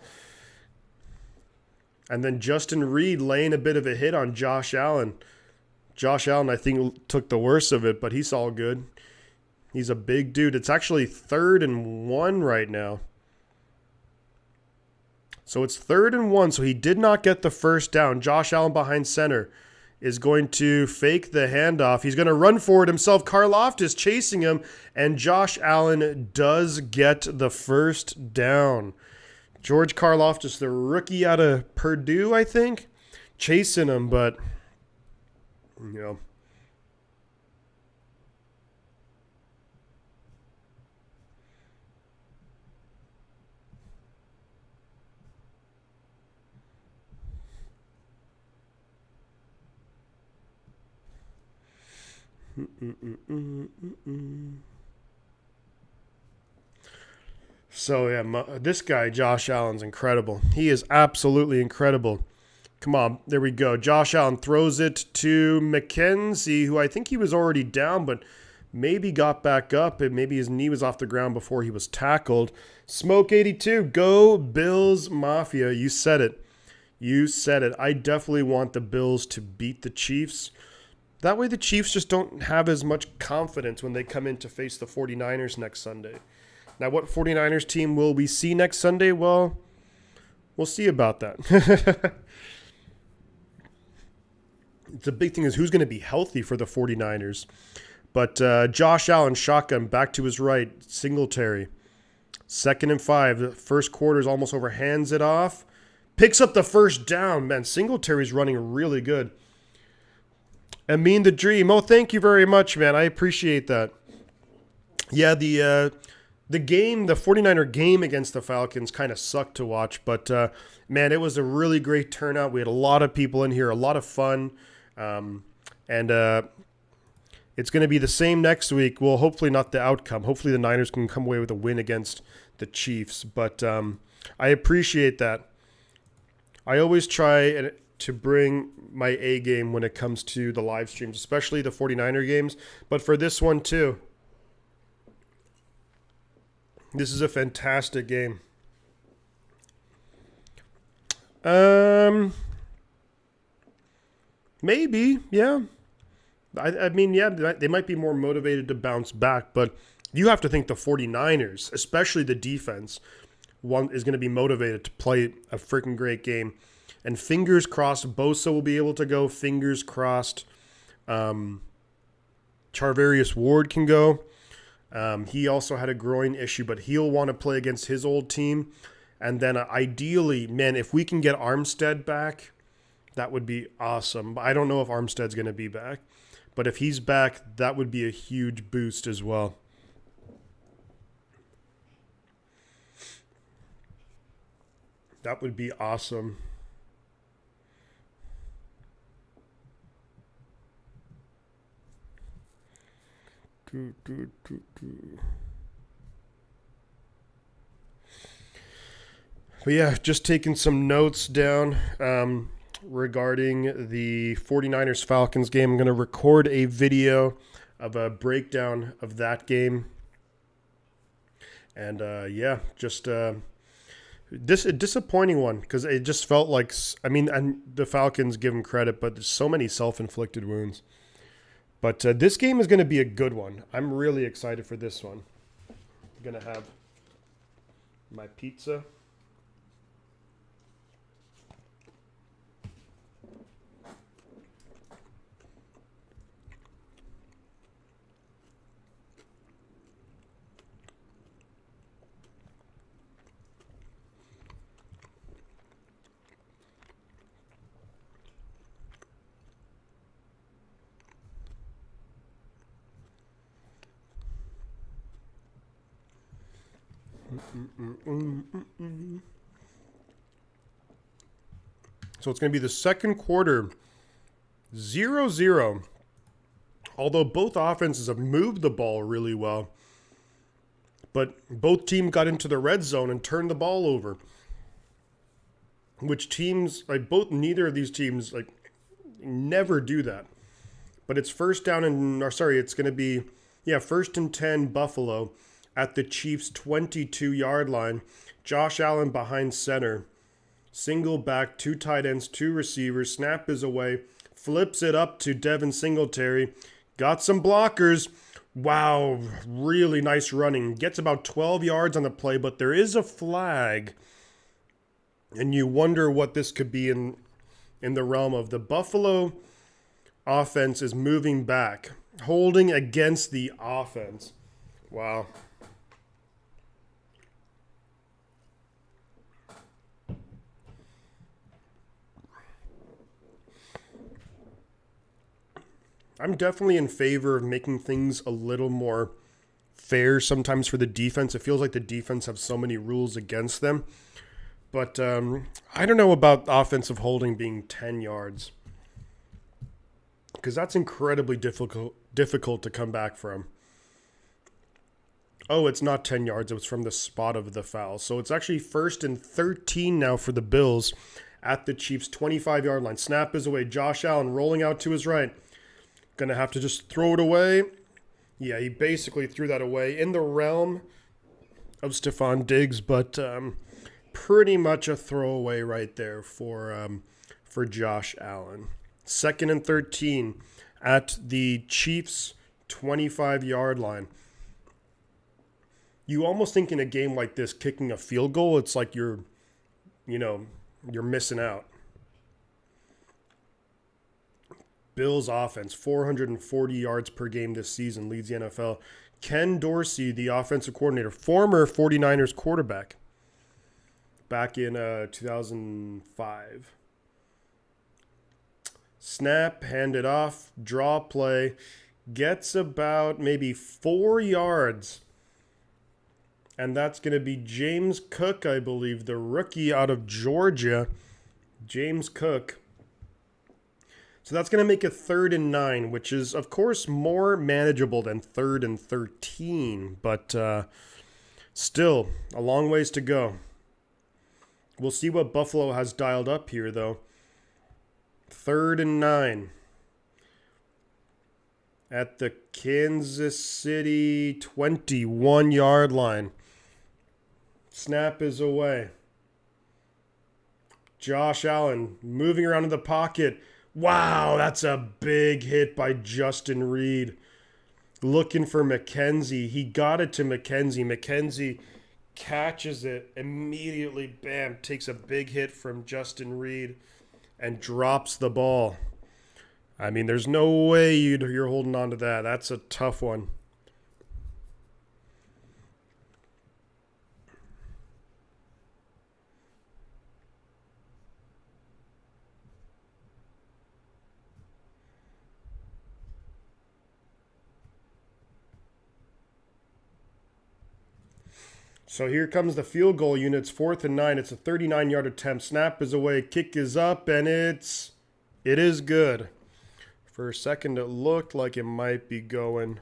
And then Justin Reed laying a bit of a hit on Josh Allen. Josh Allen, I think, took the worst of it, but he's all good. He's a big dude. It's actually 3rd and 1 right now. So it's 3rd and 1, so he did not get the first down. Josh Allen behind center is going to fake the handoff. He's going to run for it himself. Karlaftis chasing him, and Josh Allen does get the first down. George Karlaftis, the rookie out of Purdue, I think, chasing him, but, you know. So, yeah, this guy, Josh Allen's incredible. He is absolutely incredible. Come on, there we go. Josh Allen throws it to McKenzie, who I think he was already down, but maybe got back up, and maybe his knee was off the ground before he was tackled. Smoke 82, go Bills Mafia. You said it. You said it. I definitely want the Bills to beat the Chiefs. That way the Chiefs just don't have as much confidence when they come in to face the 49ers next Sunday. Now, what 49ers team will we see next Sunday? Well, we'll see about that. The big thing is who's going to be healthy for the 49ers. But Josh Allen, shotgun, back to his right. Singletary. 2nd and 5. The first quarter is almost over. Hands it off. Picks up the first down. Man, Singletary's running really good. Amin the Dream. Oh, thank you very much, man. I appreciate that. Yeah, the game, the 49er game against the Falcons kind of sucked to watch. But, man, it was a really great turnout. We had a lot of people in here, a lot of fun. It's going to be the same next week. Well, hopefully not the outcome. Hopefully the Niners can come away with a win against the Chiefs. But I appreciate that. I always try to bring my A game when it comes to the live streams, especially the 49er games. But for this one, too, this is a fantastic game. Maybe, yeah. I mean, yeah, they might be more motivated to bounce back, but you have to think the 49ers, especially the defense, is going to be motivated to play a freaking great game. And fingers crossed, Bosa will be able to go. Fingers crossed, Charvarius Ward can go. He also had a groin issue, but he'll want to play against his old team. And then ideally, man, if we can get Armstead back, that would be awesome. I don't know if Armstead's going to be back. But if he's back, that would be a huge boost as well. That would be awesome. But yeah, just taking some notes down. Regarding the 49ers-Falcons game. I'm going to record a video of a breakdown of that game. And, yeah, just a disappointing one because it just felt like, I mean, and the Falcons give them credit, but there's so many self-inflicted wounds. But this game is going to be a good one. I'm really excited for this one. I'm going to have my pizza. So it's going to be the second quarter, 0-0. Although both offenses have moved the ball really well. But both teams got into the red zone and turned the ball over. Which teams, neither of these teams, never do that. But it's it's going to be, first and 10 Buffalo at the Chiefs' 22-yard line. Josh Allen behind center. Single back, 2 tight ends, 2 receivers. Snap is away. Flips it up to Devin Singletary. Got some blockers. Wow, really nice running. Gets about 12 yards on the play, but there is a flag. And you wonder what this could be in the realm of the Buffalo offense is moving back. Holding against the offense. Wow. I'm definitely in favor of making things a little more fair sometimes for the defense. It feels like the defense have so many rules against them. But I don't know about offensive holding being 10 yards. Because that's incredibly difficult to come back from. Oh, it's not 10 yards. It was from the spot of the foul. So it's actually 1st and 13 now for the Bills at the Chiefs' 25-yard line. Snap is away. Josh Allen rolling out to his right. Going to have to just throw it away. Yeah, he basically threw that away in the realm of Stephon Diggs, but pretty much a throwaway right there for Josh Allen. 2nd and 13 at the Chiefs' 25-yard line. You almost think in a game like this, kicking a field goal, it's like you're missing out. Bills offense, 440 yards per game this season, leads the NFL. Ken Dorsey, the offensive coordinator, former 49ers quarterback, back in 2005. Snap, hand it off, draw play, gets about maybe 4 yards. And that's going to be James Cook, I believe, the rookie out of Georgia. James Cook. So that's going to make it 3rd and 9, which is, of course, more manageable than 3rd and 13. But still, a long ways to go. We'll see what Buffalo has dialed up here, though. 3rd and 9 at the Kansas City 21-yard line. Snap is away. Josh Allen moving around in the pocket. Wow, that's a big hit by Justin Reed. Looking for McKenzie. He got it to McKenzie. McKenzie catches it immediately. Bam, takes a big hit from Justin Reed and drops the ball. I mean, there's no way you're holding on to that. That's a tough one. So here comes the field goal unit. It's 4th and 9. It's a 39-yard attempt. Snap is away. Kick is up, and it is good. For a second, it looked like it might be going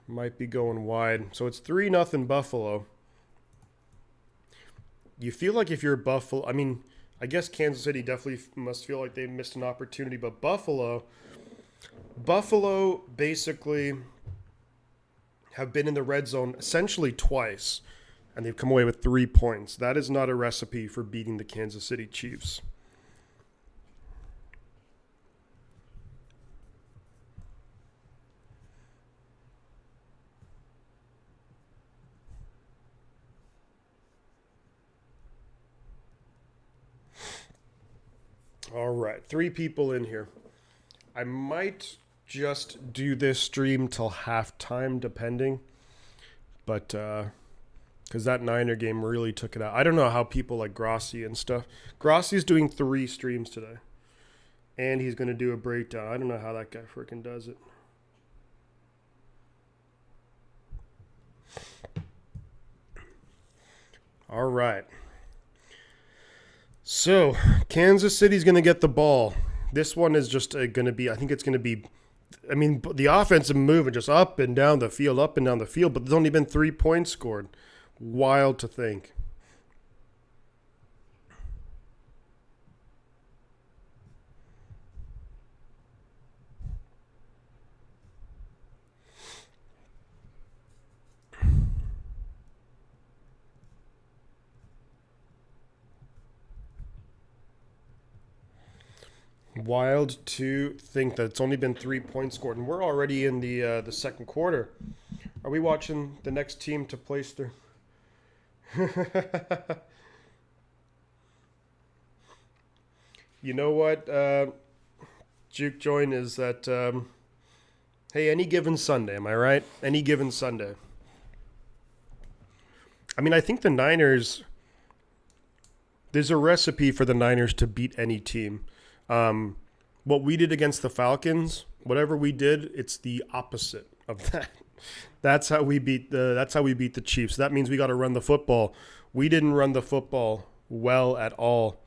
wide. So it's 3-0 Buffalo. You feel like if you're Buffalo, I mean, I guess Kansas City definitely must feel like they missed an opportunity, but Buffalo basically have been in the red zone essentially twice, and they've come away with 3 points. That is not a recipe for beating the Kansas City Chiefs. All right, 3 people in here. I might just do this stream till halftime, depending. But, because that Niner game really took it out. I don't know how people like Grossi and stuff. Grossi's doing 3 streams today. And he's going to do a breakdown. I don't know how that guy freaking does it. All right. So, Kansas City's going to get the ball. This one is just going to be, I think it's going to be, I mean, the offensive movement just up and down the field, but there's only been 3 points scored. Wild to think. Wild to think that it's only been 3 points scored, and we're already in the second quarter. Are we watching the next team to place their? You know what, Juke Join is that? Hey, any given Sunday, am I right? Any given Sunday. I mean, I think the Niners. There's a recipe for the Niners to beat any team. What we did against the Falcons, whatever we did, it's the opposite of that. That's how we beat the Chiefs. That means we got to run the football. We didn't run the football well at all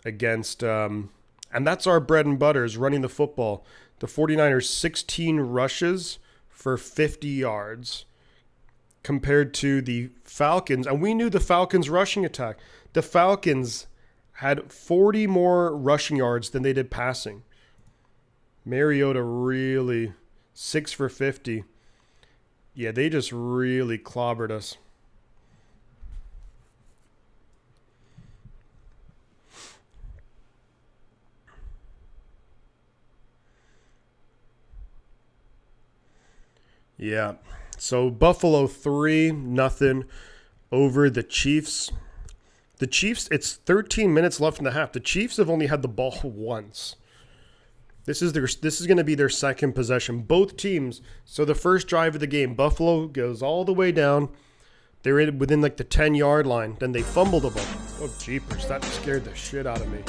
against and that's our bread and butter is running the football. The 49ers 16 rushes for 50 yards compared to the Falcons, and we knew the Falcons rushing attack. The Falcons had 40 more rushing yards than they did passing. Mariota really 6 for 50. Yeah, they just really clobbered us. Yeah. So Buffalo 3-0 over the Chiefs. The Chiefs, it's 13 minutes left in the half. The Chiefs have only had the ball once. This is going to be their second possession. Both teams. So the first drive of the game, Buffalo goes all the way down. They're within like the 10-yard line. Then they fumble the ball. Oh, jeepers. That scared the shit out of me.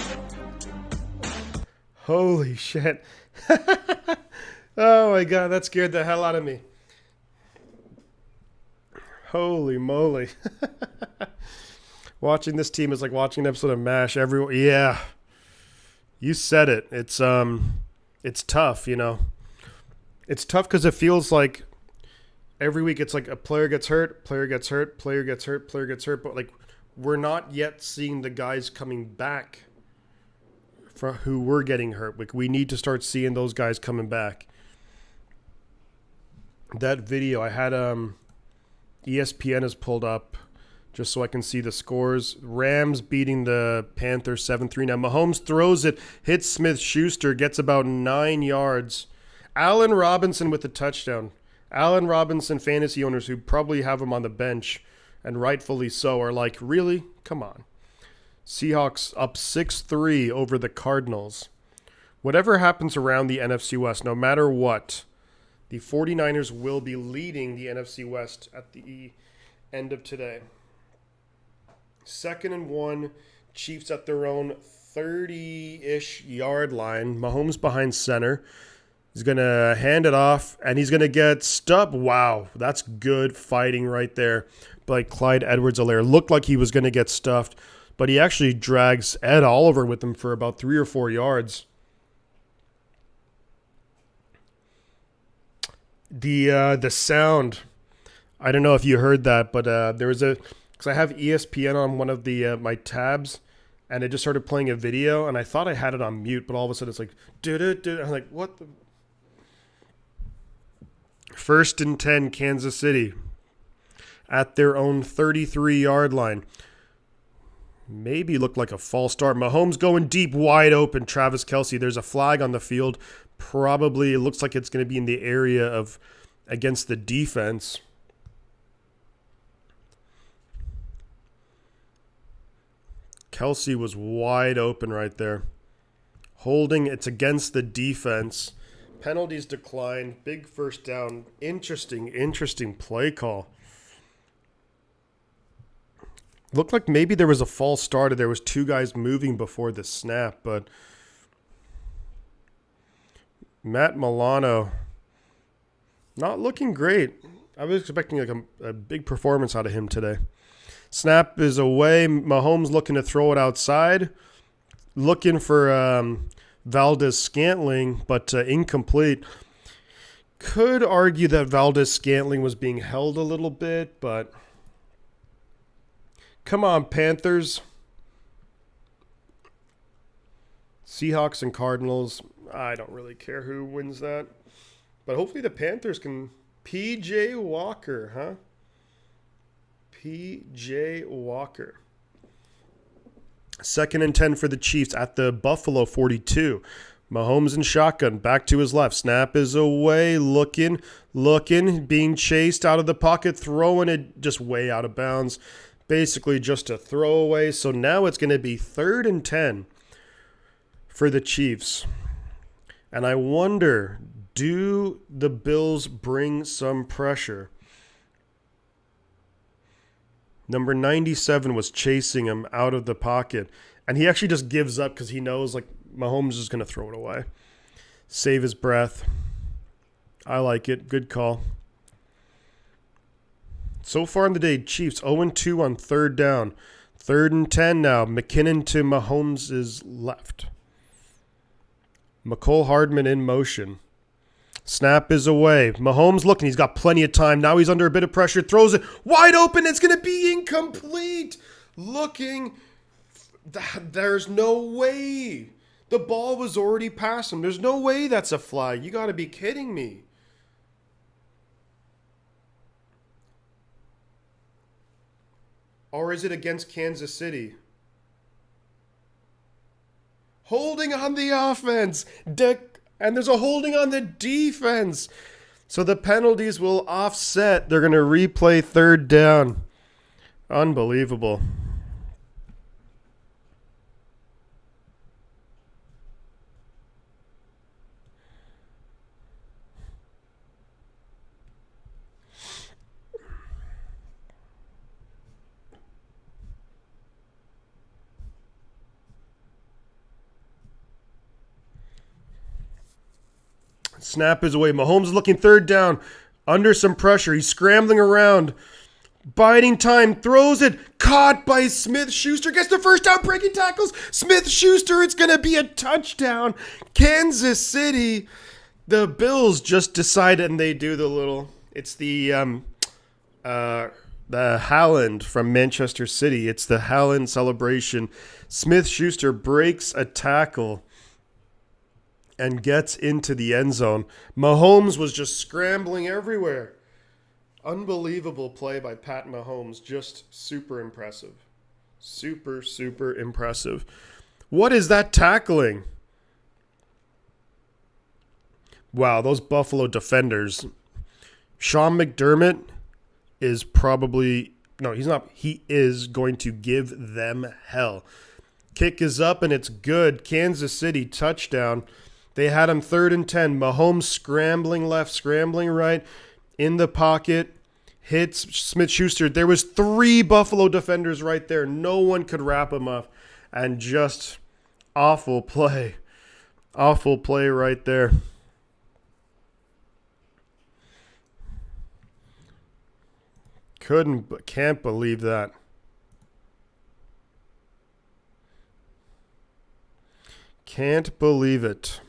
Holy shit. Oh, my God. That scared the hell out of me. Holy moly. Watching this team is like watching an episode of MASH. Everyone, yeah. You said it. It's tough, you know. It's tough because it feels like every week it's like a player gets hurt, player gets hurt, player gets hurt, player gets hurt. But like we're not yet seeing the guys coming back for who were getting hurt. Like we need to start seeing those guys coming back. That video I had ESPN has pulled up just so I can see the scores. Rams beating the Panthers 7-3. Now Mahomes throws it, hits Smith-Schuster, gets about 9 yards. Allen Robinson with the touchdown. Allen Robinson fantasy owners who probably have him on the bench, and rightfully so, are like, really? Come on. Seahawks up 6-3 over the Cardinals. Whatever happens around the NFC West, no matter what, the 49ers will be leading the NFC West at the end of today. 2nd and 1, Chiefs at their own 30-ish yard line. Mahomes behind center. He's going to hand it off, and he's going to get stuffed. Wow, that's good fighting right there by Clyde Edwards-Helaire. Looked like he was going to get stuffed, but he actually drags Ed Oliver with him for about 3 or 4 yards. The sound, I don't know if you heard that, but there was because I have ESPN on one of the my tabs, and it just started playing a video, and I thought I had it on mute, but all of a sudden it's like, I'm like, what the? 1st and 10, Kansas City at their own 33-yard line. Maybe looked like a false start. Mahomes going deep, wide open. Travis Kelce. There's a flag on the field. Probably it looks like it's going to be in the area of against the defense. Kelce was wide open right there. Holding, it's against the defense. Penalties decline. Big first down. Interesting play call. Looked like maybe there was a false start. There was 2 guys moving before the snap, but Matt Milano not looking great. I was expecting like a big performance out of him today. Snap is away. Mahomes looking to throw it outside. Looking for Valdez-Scantling, but incomplete. Could argue that Valdez-Scantling was being held a little bit, but come on, Panthers. Seahawks and Cardinals. I don't really care who wins that. But hopefully the Panthers can. P.J. Walker, huh? P.J. Walker. 2nd and 10 for the Chiefs at the Buffalo 42. Mahomes in shotgun, back to his left. Snap is away, looking, being chased out of the pocket, throwing it just way out of bounds. Basically just a throwaway. So now it's going to be 3rd and 10 for the Chiefs. And I wonder, do the Bills bring some pressure? Number 97 was chasing him out of the pocket. And he actually just gives up because he knows like Mahomes is going to throw it away. Save his breath. I like it. Good call. So far in the day, Chiefs 0-2 on 3rd down. 3rd and 10 now. McKinnon to Mahomes' left. McCole Hardman in motion. Snap is away. Mahomes looking. He's got plenty of time. Now he's under a bit of pressure. Throws it wide open. It's going to be incomplete. Looking. There's no way. The ball was already past him. There's no way that's a flag. You got to be kidding me. Or is it against Kansas City? Holding on the offense. And there's a holding on the defense. So the penalties will offset. They're going to replay third down. Unbelievable. Snap is away. Mahomes looking third down. Under some pressure. He's scrambling around. Biding time. Throws it. Caught by Smith-Schuster. Gets the first down. Breaking tackles. Smith-Schuster. It's going to be a touchdown. Kansas City. The Bills just decided, and they do the little... It's the Haaland from Manchester City. It's the Haaland celebration. Smith-Schuster breaks a tackle and gets into the end zone. Mahomes was just scrambling everywhere. Unbelievable play by Pat Mahomes. Just super impressive. Super, super impressive. What is that tackling? Wow, those Buffalo defenders. Sean McDermott is probably... No, he's not. He is going to give them hell. Kick is up and it's good. Kansas City touchdown. They had him 3rd and 10. Mahomes scrambling left, scrambling right, in the pocket, hits Smith-Schuster. There was 3 Buffalo defenders right there. No one could wrap him up. And just awful play. Awful play right there. Can't believe that. Can't believe it.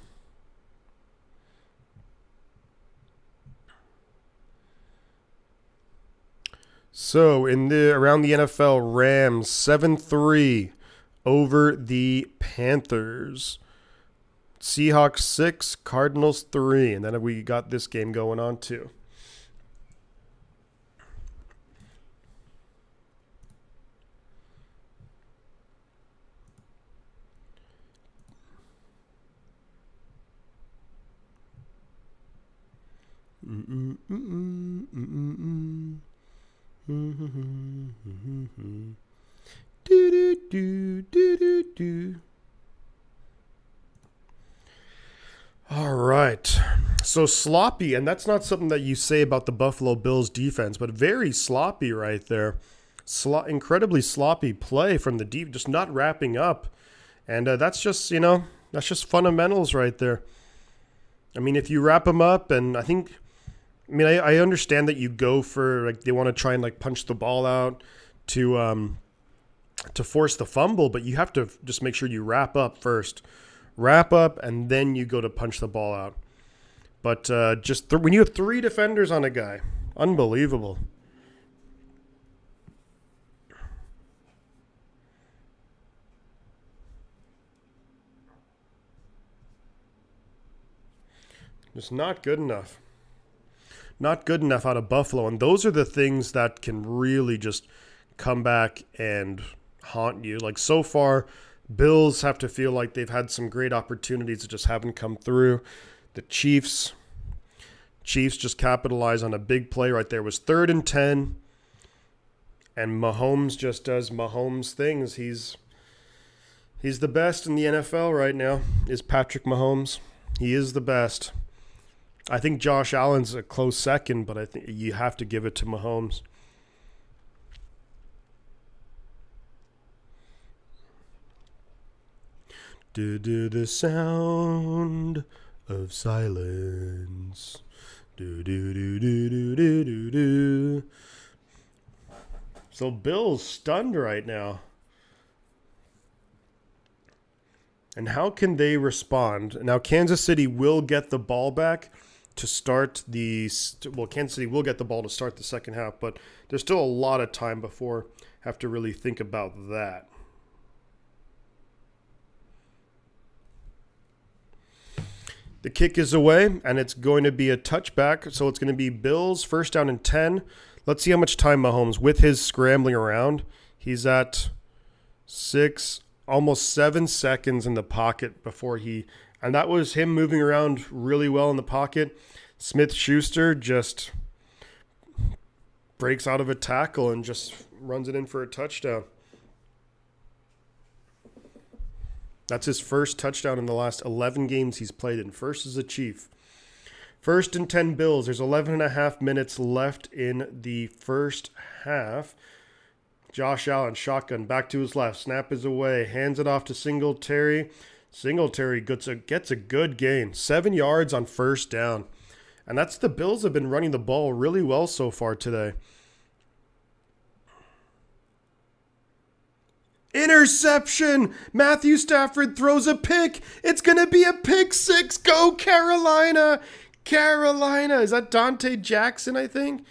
So around the NFL, Rams 7-3 over the Panthers. Seahawks 6, Cardinals 3, and then we got this game going on too. All right. So sloppy, and that's not something that you say about the Buffalo Bills defense, but very sloppy right there. Incredibly sloppy play from the deep, just not wrapping up. And that's just fundamentals right there. I mean, if you wrap them up, and I understand that you go for, like, they want to try and, like, punch the ball out to force the fumble, but you have to just make sure you wrap up first. Wrap up, and then you go to punch the ball out. But when you have 3 defenders on a guy, unbelievable. Just not good enough. Not good enough out of Buffalo. And those are the things that can really just come back and haunt you. Like, so far, Bills have to feel like they've had some great opportunities that just haven't come through. The Chiefs just capitalize on a big play right there. It was 3rd and 10. And Mahomes just does Mahomes things. He's the best in the NFL right now, is Patrick Mahomes. He is the best. I think Josh Allen's a close second, but I think you have to give it to Mahomes. Do the sound of silence. Do. So Bill's stunned right now. And how can they respond? Now Kansas City will get the ball back to start Kansas City will get the ball to start the second half, but there's still a lot of time before have to really think about that. The kick is away, and it's going to be a touchback, so it's going to be Bills 1st down and 10. Let's see how much time Mahomes, with his scrambling around, he's at 6, almost 7 seconds in the pocket before and that was him moving around really well in the pocket. Smith-Schuster just breaks out of a tackle and just runs it in for a touchdown. That's his first touchdown in the last 11 games he's played in. First as a Chief. 1st and 10 Bills. There's 11 and a half minutes left in the first half. Josh Allen, shotgun, back to his left. Snap is away. Hands it off to Singletary. Singletary gets a good gain. 7 yards on first down. And that's the Bills have been running the ball really well so far today. Interception! Matthew Stafford throws a pick. It's going to be a pick six. Go Carolina! Carolina. Is that Dante Jackson, I think?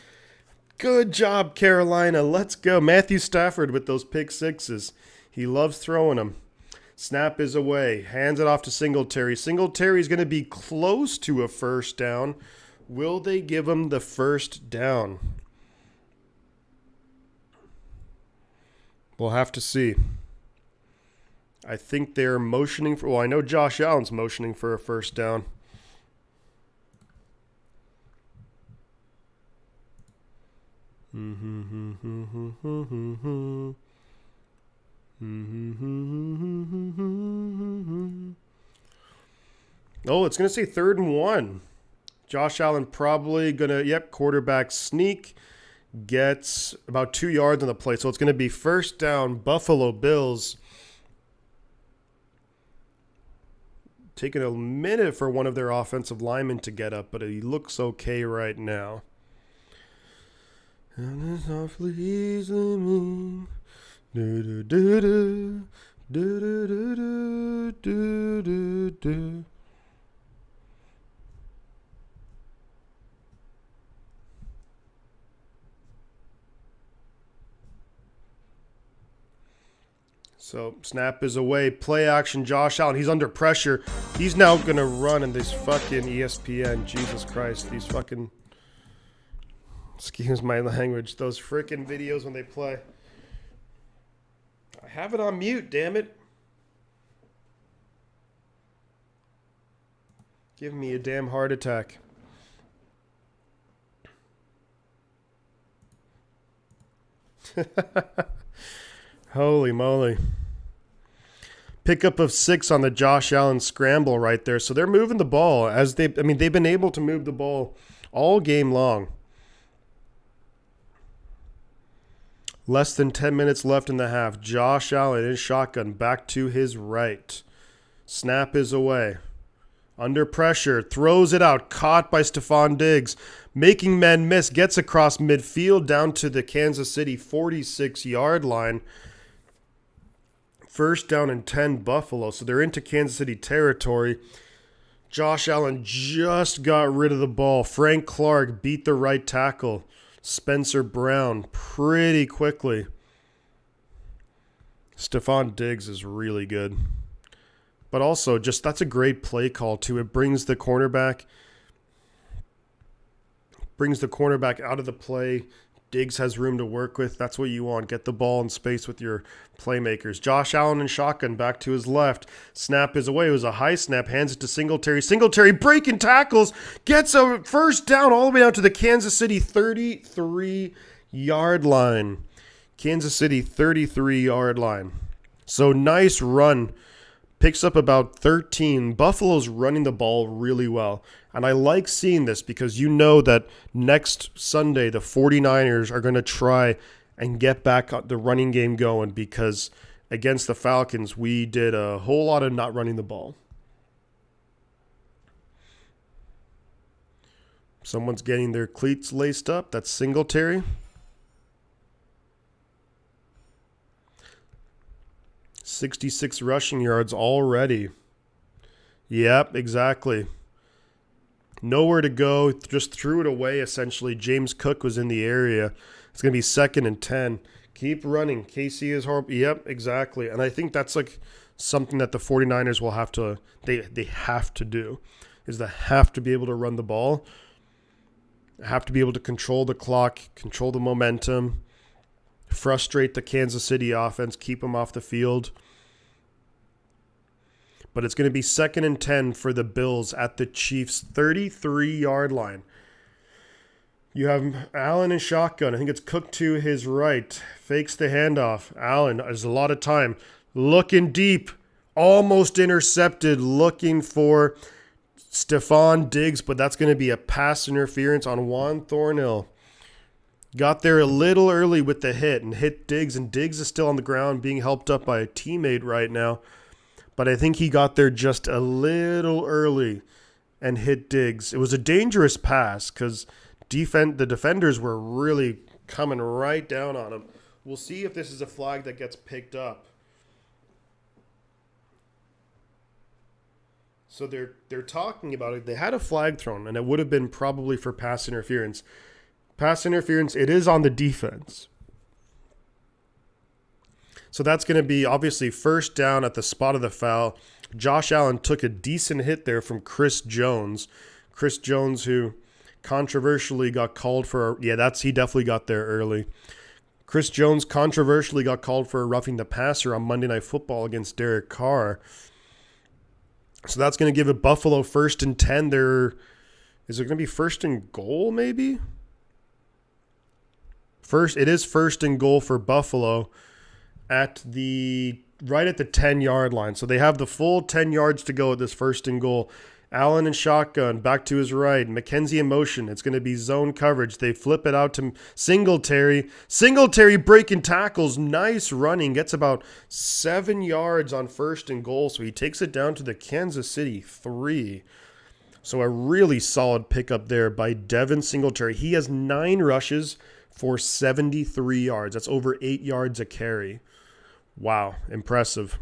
Good job, Carolina. Let's go. Matthew Stafford with those pick sixes. He loves throwing them. Snap is away. Hands it off to Singletary. Singletary's going to be close to a first down. Will they give him the first down? We'll have to see. I think they're motioning for... Well, I know Josh Allen's motioning for a first down. Oh, it's going to say 3rd and 1. Josh Allen probably going to, quarterback sneak. Gets about 2 yards on the play. So it's going to be first down, Buffalo Bills. Taking a minute for one of their offensive linemen to get up, but he looks okay right now. And softly easily me. Do do do do do do do do do. So snap is away. Play action. Josh Allen. He's under pressure. He's now going to run in this fucking ESPN. Jesus Christ. These fucking... Excuse my language. Those freaking videos when they play. I have it on mute, damn it. Give me a damn heart attack. Holy moly. Pickup of 6 on the Josh Allen scramble right there. So they're moving the ball as they've been able to move the ball all game long. Less than 10 minutes left in the half. Josh Allen in shotgun back to his right. Snap is away. Under pressure. Throws it out. Caught by Stephon Diggs. Making men miss. Gets across midfield down to the Kansas City 46-yard line. First down and 10 Buffalo. So they're into Kansas City territory. Josh Allen just got rid of the ball. Frank Clark beat the right tackle. Spencer Brown pretty quickly. Stephon Diggs is really good. But also, just that's a great play call, too. It brings the cornerback out of the play. Diggs has room to work with. That's what you want. Get the ball in space with your playmakers. Josh Allen in shotgun back to his left. Snap is away. It was a high snap. Hands it to Singletary. Singletary breaking tackles. Gets a first down all the way out to the Kansas City 33-yard line. Kansas City 33-yard line. So nice run. Picks up about 13. Buffalo's running the ball really well. And I like seeing this because you know that next Sunday the 49ers are going to try and get back the running game going because against the Falcons we did a whole lot of not running the ball. Someone's getting their cleats laced up. That's Singletary. 66 rushing yards already. Yep, exactly. Nowhere to go. Just threw it away, essentially. James Cook was in the area. It's going to be 2nd and 10. Keep running. KC is horrible. Yep, exactly. And I think that's like something that the 49ers will have to, they have to do, is they have to be able to run the ball. Have to be able to control the clock, control the momentum, frustrate the Kansas City offense, keep them off the field. but it's going to be 2nd and 10 for the Bills at the Chiefs' 33-yard line. You have Allen in shotgun. I think it's Cook to his right. Fakes the handoff. Allen has a lot of time. Looking deep. Almost intercepted. Looking for Stephon Diggs, but that's going to be a pass interference on Juan Thornhill. Got there a little early with the hit and hit Diggs, and Diggs is still on the ground being helped up by a teammate right now. But I think he got there just a little early and hit Diggs. It was a dangerous pass because the defenders were really coming right down on him. We'll see if this is a flag that gets picked up. So they're talking about it. They had a flag thrown, and it would have been probably for pass interference. Pass interference, it is on the defense. So that's going to be obviously first down at the spot of the foul. Josh Allen took a decent hit there from Chris Jones. Chris Jones, who controversially got called for, he definitely got there early. Chris Jones controversially got called for roughing the passer on Monday Night Football against Derek Carr. So that's going to give it Buffalo 1st and 10. Is it going to be 1st and goal maybe? It is 1st and goal for Buffalo right at the 10-yard line. So they have the full 10 yards to go at this 1st and goal. Allen in shotgun, back to his right. McKenzie in motion. It's going to be zone coverage. They flip it out to Singletary. Singletary breaking tackles. Nice running. Gets about 7 yards on 1st and goal. So he takes it down to the Kansas City 3. So a really solid pickup there by Devin Singletary. He has 9 rushes for 73 yards. That's over 8 yards a carry. Wow, impressive.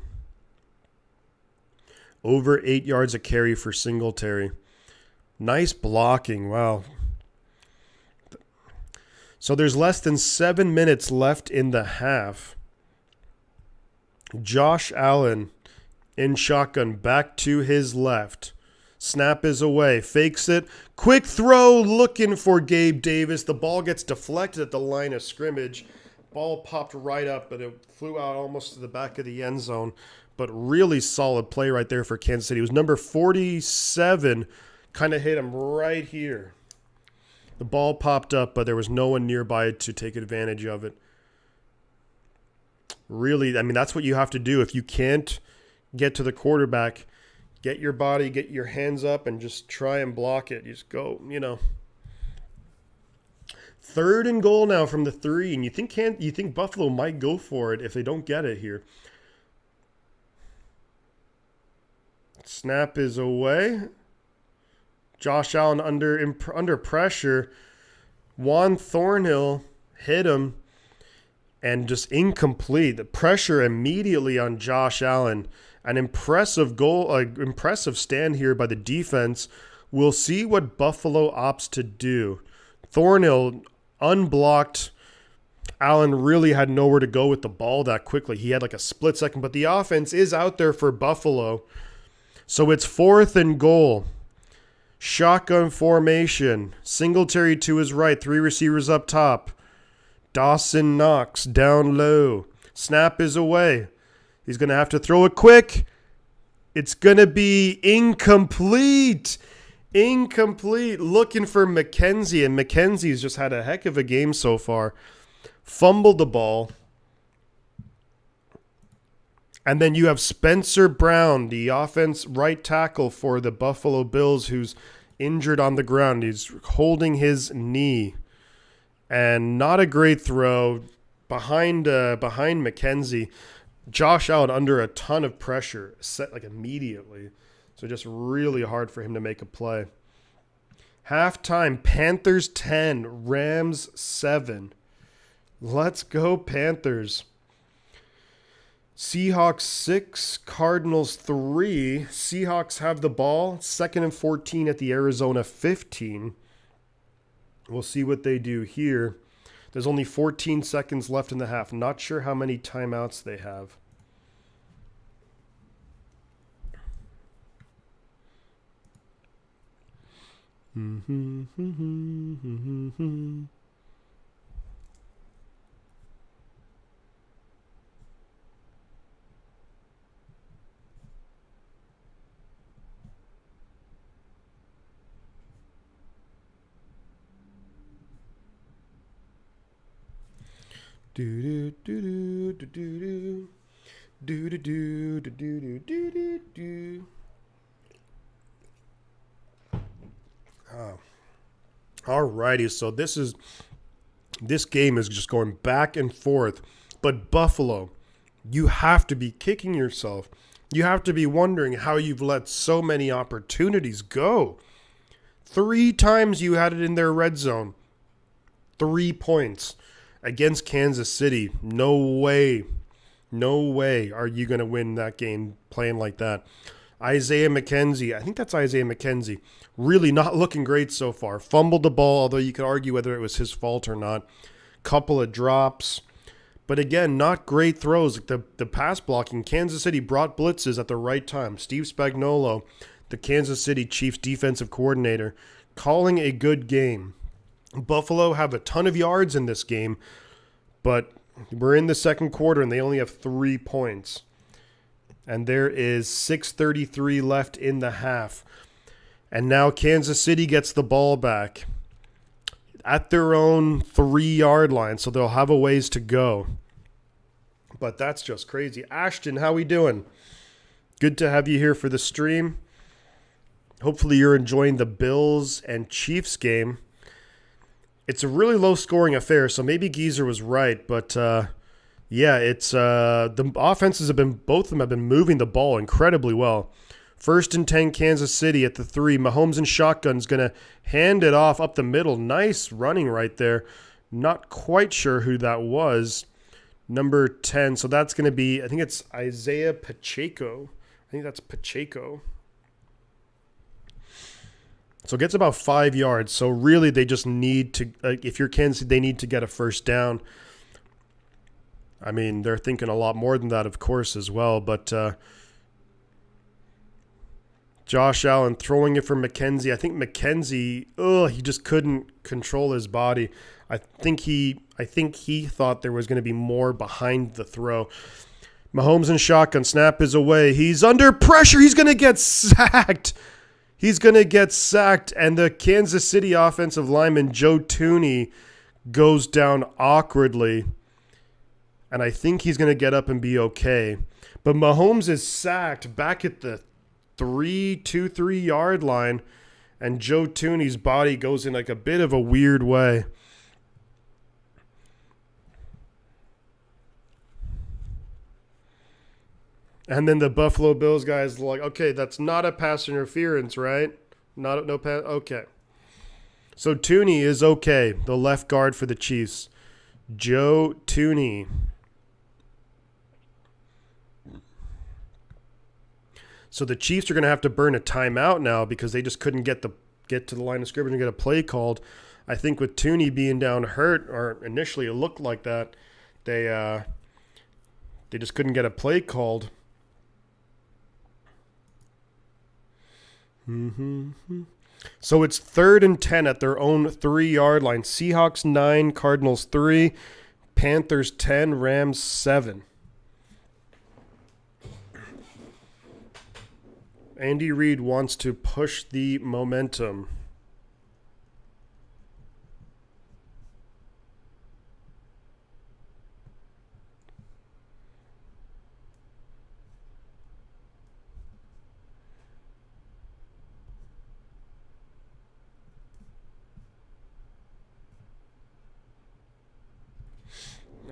Over 8 yards a carry for Singletary. Nice blocking. Wow. So there's less than 7 minutes left in the half. Josh Allen in shotgun back to his left. Snap is away. Fakes it. Quick throw looking for Gabe Davis. The ball gets deflected at the line of scrimmage. Ball popped right up, but it flew out almost to the back of the end zone. But really solid play right there for Kansas City. It was number 47. Kind of hit him right here. The ball popped up, but there was no one nearby to take advantage of it. Really, I mean, that's what you have to do. If you can't get to the quarterback, get your body, get your hands up, and just try and block it. You just go, 3rd and goal now from the 3, and you think Buffalo might go for it if they don't get it here. Snap is away. Josh Allen under pressure. Juan Thornhill hit him and just incomplete. The pressure immediately on Josh Allen. An impressive impressive stand here by the defense. We'll see what Buffalo opts to do. Thornhill unblocked. Allen really had nowhere to go with the ball that quickly. He had like a split second, but the offense is out there for Buffalo. So it's 4th and goal. Shotgun formation. Singletary to his right. 3 receivers up top. Dawson Knox down low. Snap is away. He's going to have to throw it quick. It's going to be incomplete. Incomplete. Looking for McKenzie, and McKenzie's just had a heck of a game so far. Fumbled the ball. And then you have Spencer Brown, the offense right tackle for the Buffalo Bills, who's injured on the ground. He's holding his knee. And not a great throw behind McKenzie. Josh Allen under a ton of pressure, set like immediately. So just really hard for him to make a play. Halftime, Panthers 10, Rams 7. Let's go Panthers. Seahawks 6, Cardinals 3. Seahawks have the ball. 2nd and 14 at the Arizona 15. We'll see what they do here. There's only 14 seconds left in the half. Not sure how many timeouts they have. Do do do do do do do do do do do do do do. Alrighty, so this game is just going back and forth. But Buffalo, you have to be kicking yourself. You have to be wondering how you've let so many opportunities go. 3 times you had it in their red zone. 3 points against Kansas City. No way are you going to win that game playing like that. Isaiah McKenzie, I think that's Isaiah McKenzie, really not looking great so far. Fumbled the ball, although you could argue whether it was his fault or not. Couple of drops. But again, not great throws. The pass blocking, Kansas City brought blitzes at the right time. Steve Spagnuolo, the Kansas City Chiefs defensive coordinator, calling a good game. Buffalo have a ton of yards in this game, but we're in the second quarter and they only have 3 points. And there is 6:33 left in the half. And now Kansas City gets the ball back at their own 3-yard line, so they'll have a ways to go. But that's just crazy. Ashton, how we doing? Good to have you here for the stream. Hopefully you're enjoying the Bills and Chiefs game. It's a really low-scoring affair, so maybe Geezer was right, but yeah, it's the offenses both of them have been moving the ball incredibly well. 1st and 10, Kansas City at the 3. Mahomes and shotgun's going to hand it off up the middle. Nice running right there. Not quite sure who that was. Number 10. So that's going to be, I think it's Isaiah Pacheco. I think that's Pacheco. So it gets about 5 yards. So really they just need to, if you're Kansas City, they need to get a first down. I mean, they're thinking a lot more than that, of course, as well. But Josh Allen throwing it for McKenzie. I think McKenzie, he just couldn't control his body. I think he thought there was going to be more behind the throw. Mahomes and shotgun, snap is away. He's under pressure. He's going to get sacked. And the Kansas City offensive lineman, Joe Thuney, goes down awkwardly. And I think he's going to get up and be okay. But Mahomes is sacked back at the 3-yard line, and Joe Thuney's body goes in like a bit of a weird way. And then the Buffalo Bills guys like, okay, that's not a pass interference, right? No pass. Okay. So Thuney is okay, the left guard for the Chiefs. Joe Thuney. So the Chiefs are going to have to burn a timeout now because they just couldn't get to the line of scrimmage and get a play called. I think with Thuney being down hurt, or initially it looked like that, they just couldn't get a play called. So it's 3rd and 10 at their own 3-yard line. Seahawks 9, Cardinals 3, Panthers 10, Rams 7. Andy Reid wants to push the momentum.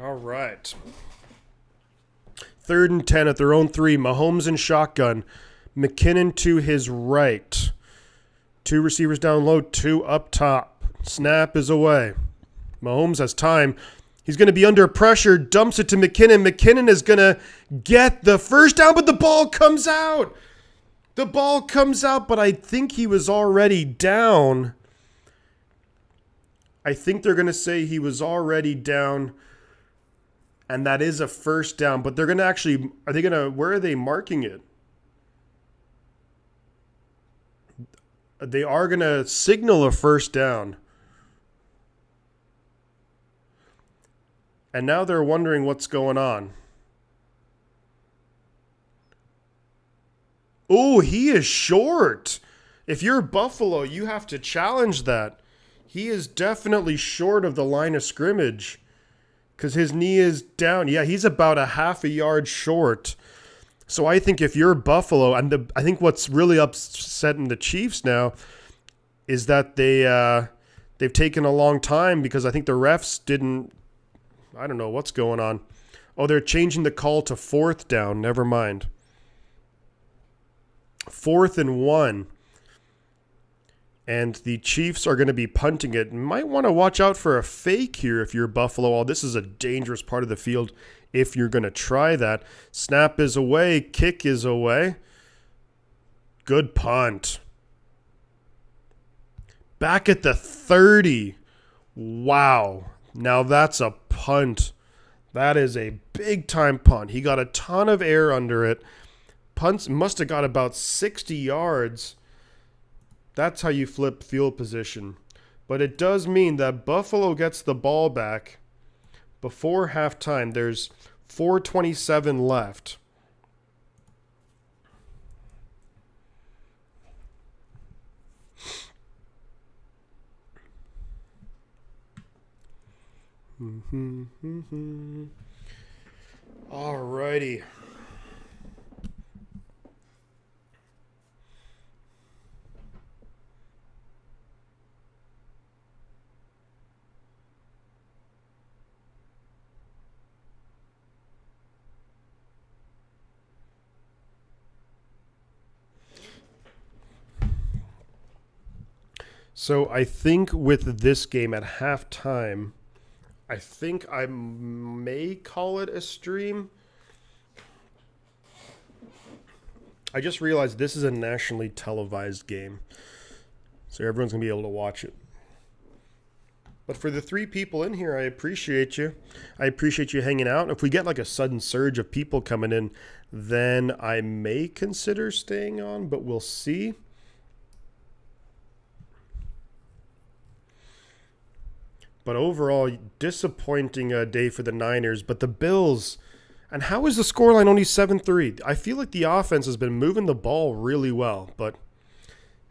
All right. 3rd and 10 at their own 3. Mahomes and shotgun. McKinnon to his right. 2 receivers down low, 2 up top. Snap is away. Mahomes has time. He's going to be under pressure. Dumps it to McKinnon. McKinnon is going to get the first down, but the ball comes out. But I think he was already down. I think they're going to say he was already down, and that is a first down. But they're going to actually, where are they marking it? They are going to signal a first down. And now they're wondering what's going on. Oh, he is short. If you're Buffalo, you have to challenge that. He is definitely short of the line of scrimmage. because his knee is down. Yeah, he's about a half a yard short. So I think if you're Buffalo, and I think what's really upsetting the Chiefs now is that they've taken a long time because I think the refs didn't. I don't know what's going on. Oh, they're changing the call to 4th down. Never mind. 4th and 1. And the Chiefs are going to be punting it. Might want to watch out for a fake here if you're Buffalo. Oh, this is a dangerous part of the field if you're going to try that. Snap is away. Kick is away. Good punt. Back at the 30. Wow. Now that's a punt. That is a big-time punt. He got a ton of air under it. Punts must have got about 60 yards. That's how you flip field position. But it does mean that Buffalo gets the ball back before halftime. There's 4:27 left. Alrighty. So I think with this game at halftime, I think I may call it a stream. I just realized this is a nationally televised game, so everyone's going to be able to watch it. But for the 3 people in here, I appreciate you. I appreciate you hanging out. If we get like a sudden surge of people coming in, then I may consider staying on, but we'll see. But overall, disappointing day for the Niners. But the Bills, and how is the scoreline only 7-3? I feel like the offense has been moving the ball really well. But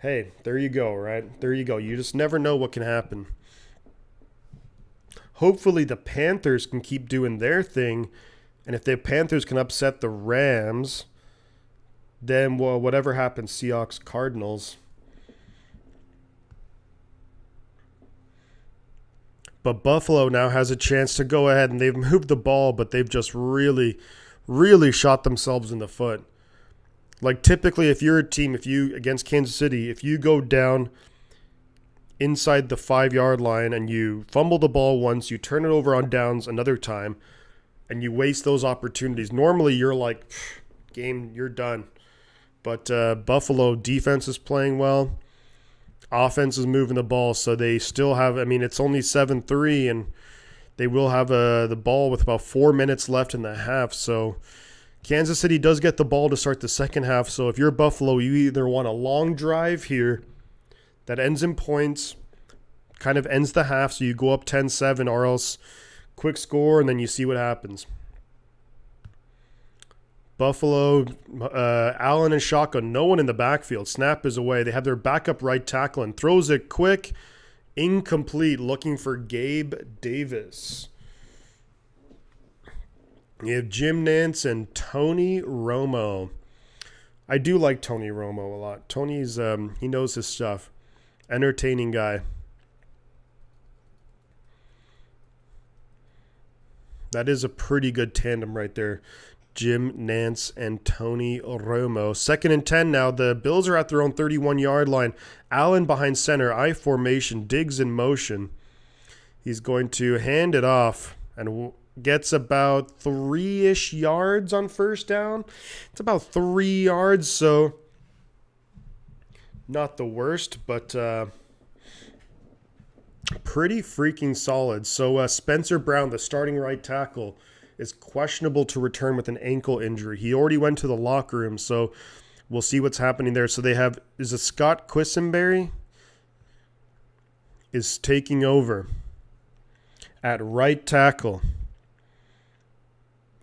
hey, there you go, right? There you go. You just never know what can happen. Hopefully the Panthers can keep doing their thing. And if the Panthers can upset the Rams, then well, whatever happens, Seahawks, Cardinals. But Buffalo now has a chance to go ahead, and they've moved the ball, but they've just really, really shot themselves in the foot. Like typically if you're a team, against Kansas City, if you go down inside the 5-yard line and you fumble the ball once, you turn it over on downs another time, and you waste those opportunities, normally you're like, game, you're done. But Buffalo defense is playing well. Offense is moving the ball, so they still have, it's only 7-3, and they will have the ball with about 4 minutes left in the half. So Kansas City does get the ball to start the second half. So if you're Buffalo, you either want a long drive here that ends in points, kind of ends the half, so you go up 10-7, or else quick score, and then you see what happens. Buffalo, Allen and shotgun, no one in the backfield. Snap is away. They have their backup right tackle and throws it quick, incomplete, looking for Gabe Davis. You have Jim Nantz and Tony Romo. I do like Tony Romo a lot. Tony's, he knows his stuff. Entertaining guy. That is a pretty good tandem right there. Jim Nantz and Tony Romo. 2nd and 10 now. The Bills are at their own 31-yard line. Allen behind center. I formation. Diggs in motion. He's going to hand it off and gets about 3-ish yards on first down. It's about 3 yards, so not the worst, but pretty freaking solid. So Spencer Brown, the starting right tackle, is questionable to return with an ankle injury. He already went to the locker room, so we'll see what's happening there. So they have, is it Scott Quisenberry is taking over at right tackle.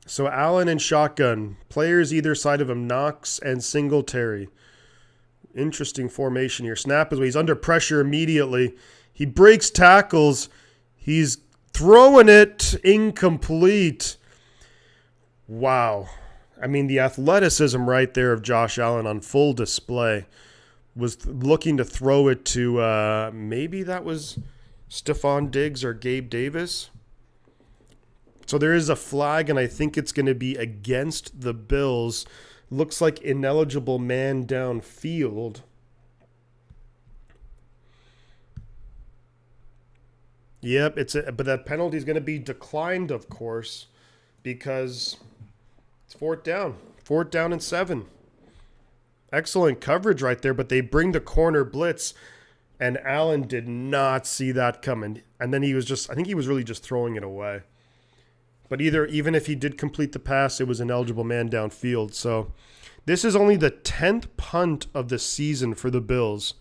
So Allen and shotgun, players either side of him, Knox and Singletary. Interesting formation here. Snap is away. He's under pressure immediately. He breaks tackles. He's Throwing it incomplete. Wow. I mean, the athleticism right there of Josh Allen on full display. Was looking to throw it to maybe that was Stephon Diggs or Gabe Davis. So there is a flag, and I think it's going to be against the Bills. Looks like ineligible man downfield. Yep, but that penalty is going to be declined, of course, because it's fourth down. 4th down and 7. Excellent coverage right there, but they bring the corner blitz, and Allen did not see that coming. And then I think he was really just throwing it away. But even if he did complete the pass, it was an eligible man downfield. So this is only the 10th punt of the season for the Bills.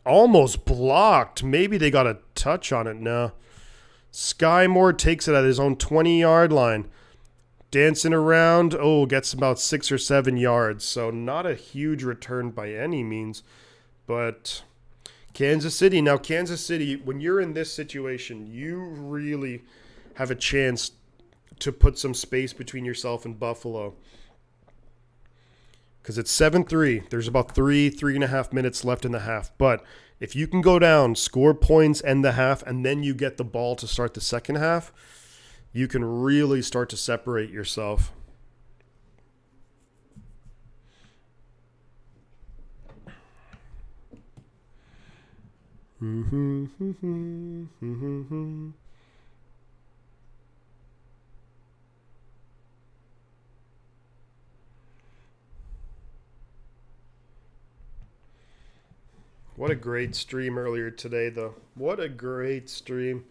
Almost blocked. Maybe they got a touch on it now. Sky Moore takes it at his own 20-yard line. Dancing around, gets about 6 or 7 yards. So not a huge return by any means. But Kansas City, when you're in this situation, you really have a chance to put some space between yourself and Buffalo. Because it's 7-3. There's about 3.5 minutes left in the half. But if you can go down, score points, end the half, and then you get the ball to start the second half, you can really start to separate yourself. What a great stream earlier today, though. What a great stream.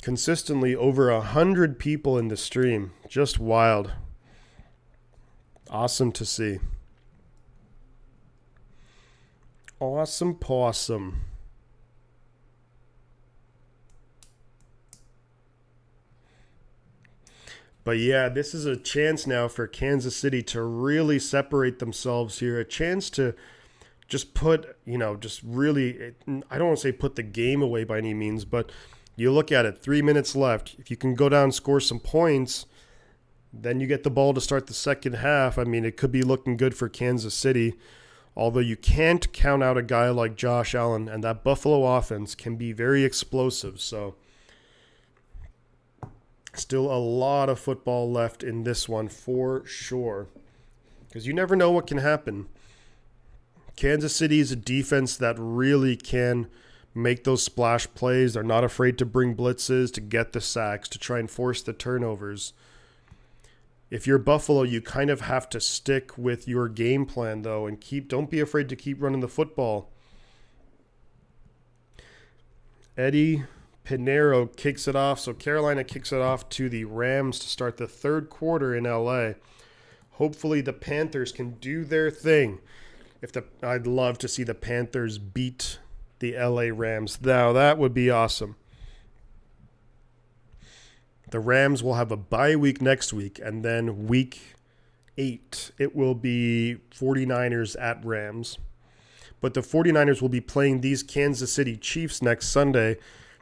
Consistently over 100 people in the stream. Just wild. Awesome to see. Awesome possum. But yeah, this is a chance now for Kansas City to really separate themselves here. A chance to just put, just really, I don't want to say put the game away by any means, but you look at it, 3 minutes left. If you can go down and score some points, then you get the ball to start the second half. I mean, it could be looking good for Kansas City, although you can't count out a guy like Josh Allen, and that Buffalo offense can be very explosive. So still a lot of football left in this one for sure, because you never know what can happen. Kansas City is a defense that really can make those splash plays. They're not afraid to bring blitzes, to get the sacks, to try and force the turnovers. If you're Buffalo, you kind of have to stick with your game plan, though, and don't be afraid to keep running the football. Eddie Pinheiro kicks it off. So Carolina kicks it off to the Rams to start the third quarter in LA. Hopefully the Panthers can do their thing. I'd love to see the Panthers beat the LA Rams. Now that would be awesome. The Rams will have a bye week next week, and then week 8 it will be 49ers at Rams. But the 49ers will be playing these Kansas City Chiefs next Sunday.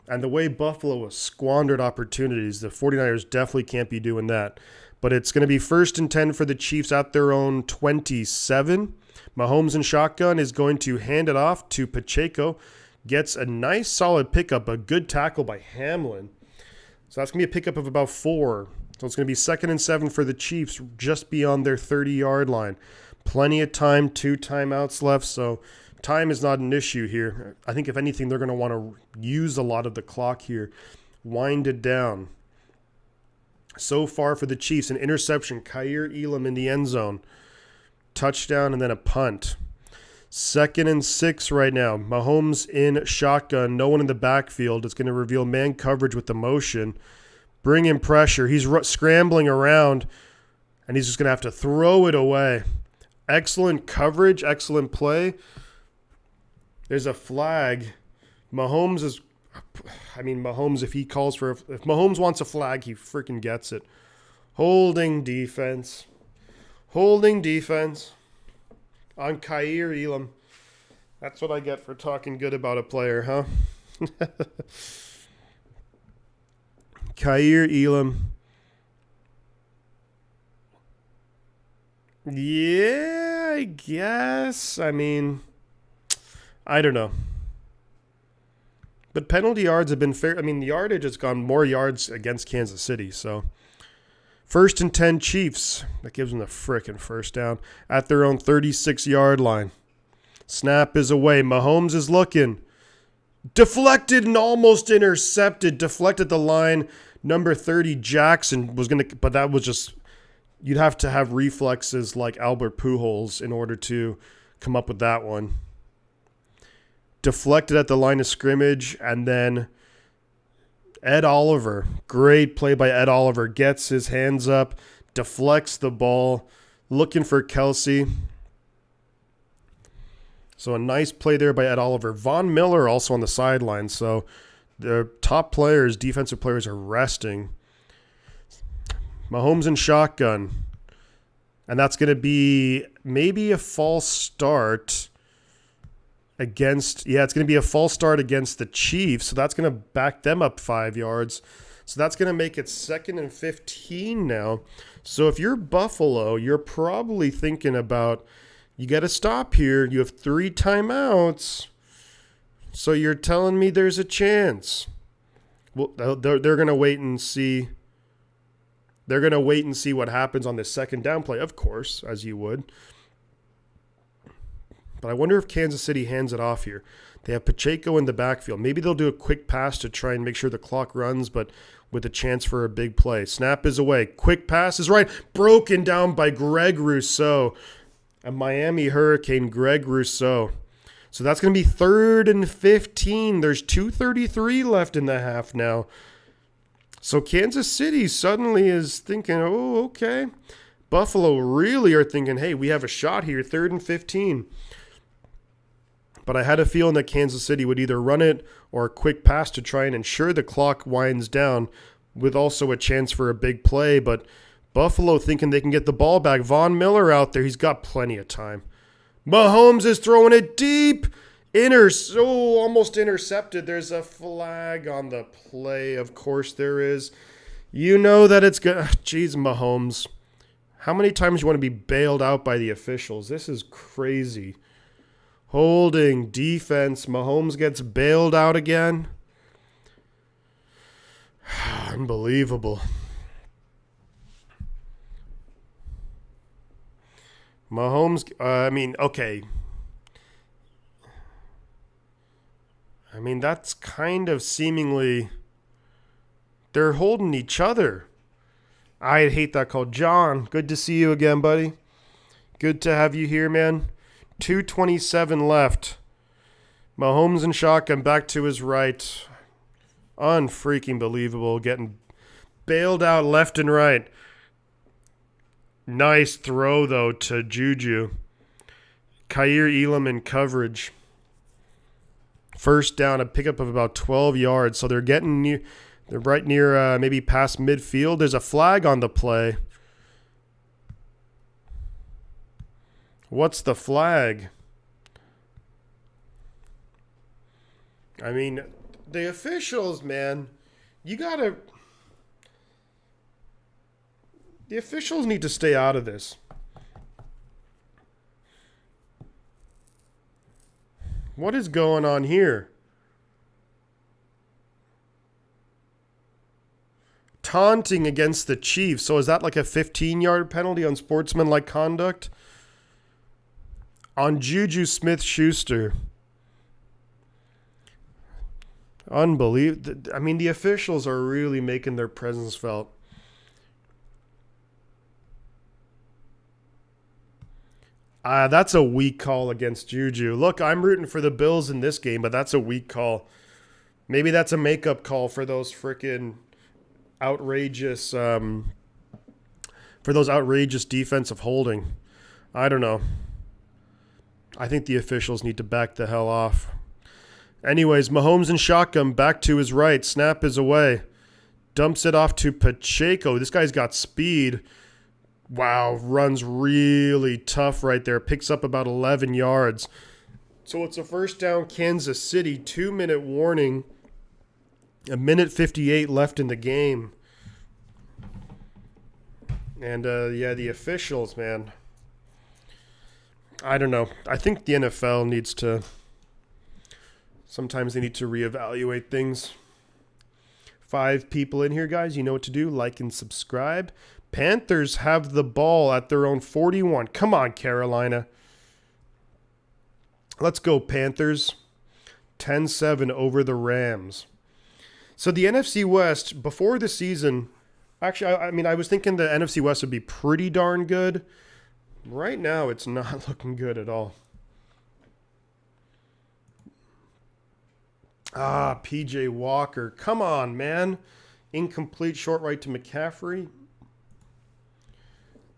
And the way Buffalo has squandered opportunities, the 49ers definitely can't be doing that. But it's going to be 1st and 10 for the Chiefs at their own 27. Mahomes in shotgun is going to hand it off to Pacheco. Gets a nice solid pickup, a good tackle by Hamlin. So that's going to be a pickup of about 4. So it's going to be 2nd and 7 for the Chiefs just beyond their 30-yard line. Plenty of time, 2 timeouts left, so time is not an issue here. I think if anything, they're going to want to use a lot of the clock here. Wind it down. So far for the Chiefs, an interception. Kaiir Elam in the end zone. Touchdown and then a punt. 2nd and 6 right now. Mahomes in shotgun. No one in the backfield. It's going to reveal man coverage with the motion. Bring in pressure. He's scrambling around, and he's just going to have to throw it away. Excellent coverage. Excellent play. There's a flag. Mahomes, if Mahomes wants a flag, he freaking gets it. Holding defense on Kaiir Elam. That's what I get for talking good about a player, huh? Kaiir Elam. Yeah, I guess. I mean, I don't know. But penalty yards have been fair. I mean, the yardage has gone more yards against Kansas City. So, 1st and 10 Chiefs. That gives them the frickin' first down at their own 36-yard line. Snap is away. Mahomes is looking. Deflected and almost intercepted. Deflected the line. Number 30, Jackson, was going to, but that was just, you'd have to have reflexes like Albert Pujols in order to come up with that one. Deflected at the line of scrimmage, and then Ed Oliver, great play by Ed Oliver, gets his hands up, deflects the ball, looking for Kelsey. So a nice play there by Ed Oliver. Von Miller also on the sideline. So the top players, defensive players, are resting. Mahomes in shotgun. And that's going to be maybe a false start against, it's going to be a false start against the Chiefs. So that's going to back them up 5 yards. So that's going to make it 2nd and 15 now. So if you're Buffalo, you're probably thinking about, you got to stop here. You have 3 timeouts. So you're telling me there's a chance. Well, they're going to wait and see. They're going to wait and see what happens on this 2nd down play, of course, as you would. But I wonder if Kansas City hands it off here. They have Pacheco in the backfield. Maybe they'll do a quick pass to try and make sure the clock runs, but with a chance for a big play. Snap is away. Quick pass is right. Broken down by Greg Rousseau. A Miami Hurricane, Greg Rousseau. So that's going to be 3rd and 15. There's 2:33 left in the half now. So Kansas City suddenly is thinking, oh, okay. Buffalo really are thinking, hey, we have a shot here, 3rd and 15. But I had a feeling that Kansas City would either run it or a quick pass to try and ensure the clock winds down with also a chance for a big play. But Buffalo thinking they can get the ball back. Von Miller out there. He's got plenty of time. Mahomes is throwing it deep. Almost intercepted. There's a flag on the play. Of course there is. You know that it's good. Jeez, Mahomes. How many times do you want to be bailed out by the officials? This is crazy. Holding defense. Mahomes gets bailed out again. Unbelievable. Mahomes, okay. That's kind of seemingly, they're holding each other. I hate that call. John, good to see you again, buddy. Good to have you here, man. 2:27 left. Mahomes in shotgun, back to his right. Unfreaking believable. Getting bailed out left and right. Nice throw, though, to Juju. Kaiir Elam in coverage. First down, a pickup of about 12 yards. So they're getting near, they're right near maybe past midfield. There's a flag on the play. What's the flag? The officials, man, the officials need to stay out of this. What is going on here? Taunting against the Chiefs. So is that like a 15-yard penalty on sportsmanlike conduct? On Juju Smith-Schuster. Unbelievable. The officials are really making their presence felt. That's a weak call against Juju. Look, I'm rooting for the Bills in this game, but that's a weak call. Maybe that's a makeup call for those freaking outrageous, for those outrageous defensive holding. I don't know. I think the officials need to back the hell off. Anyways, Mahomes in shotgun, back to his right. Snap is away. Dumps it off to Pacheco. This guy's got speed. Wow, runs really tough right there. Picks up about 11 yards. So it's a first down, Kansas City, 2-minute warning, a minute 58 left in the game. And yeah, the officials, man. I don't know. I think the NFL needs to. Sometimes they need to reevaluate things. 5 people in here, guys. You know what to do. Like and subscribe. Panthers have the ball at their own 41. Come on, Carolina. Let's go, Panthers. 10-7 over the Rams. So the NFC West, before the season, actually, I mean, I was thinking the NFC West would be pretty darn good. Right now, it's not looking good at all. PJ Walker. Come on, man. Incomplete short right to McCaffrey.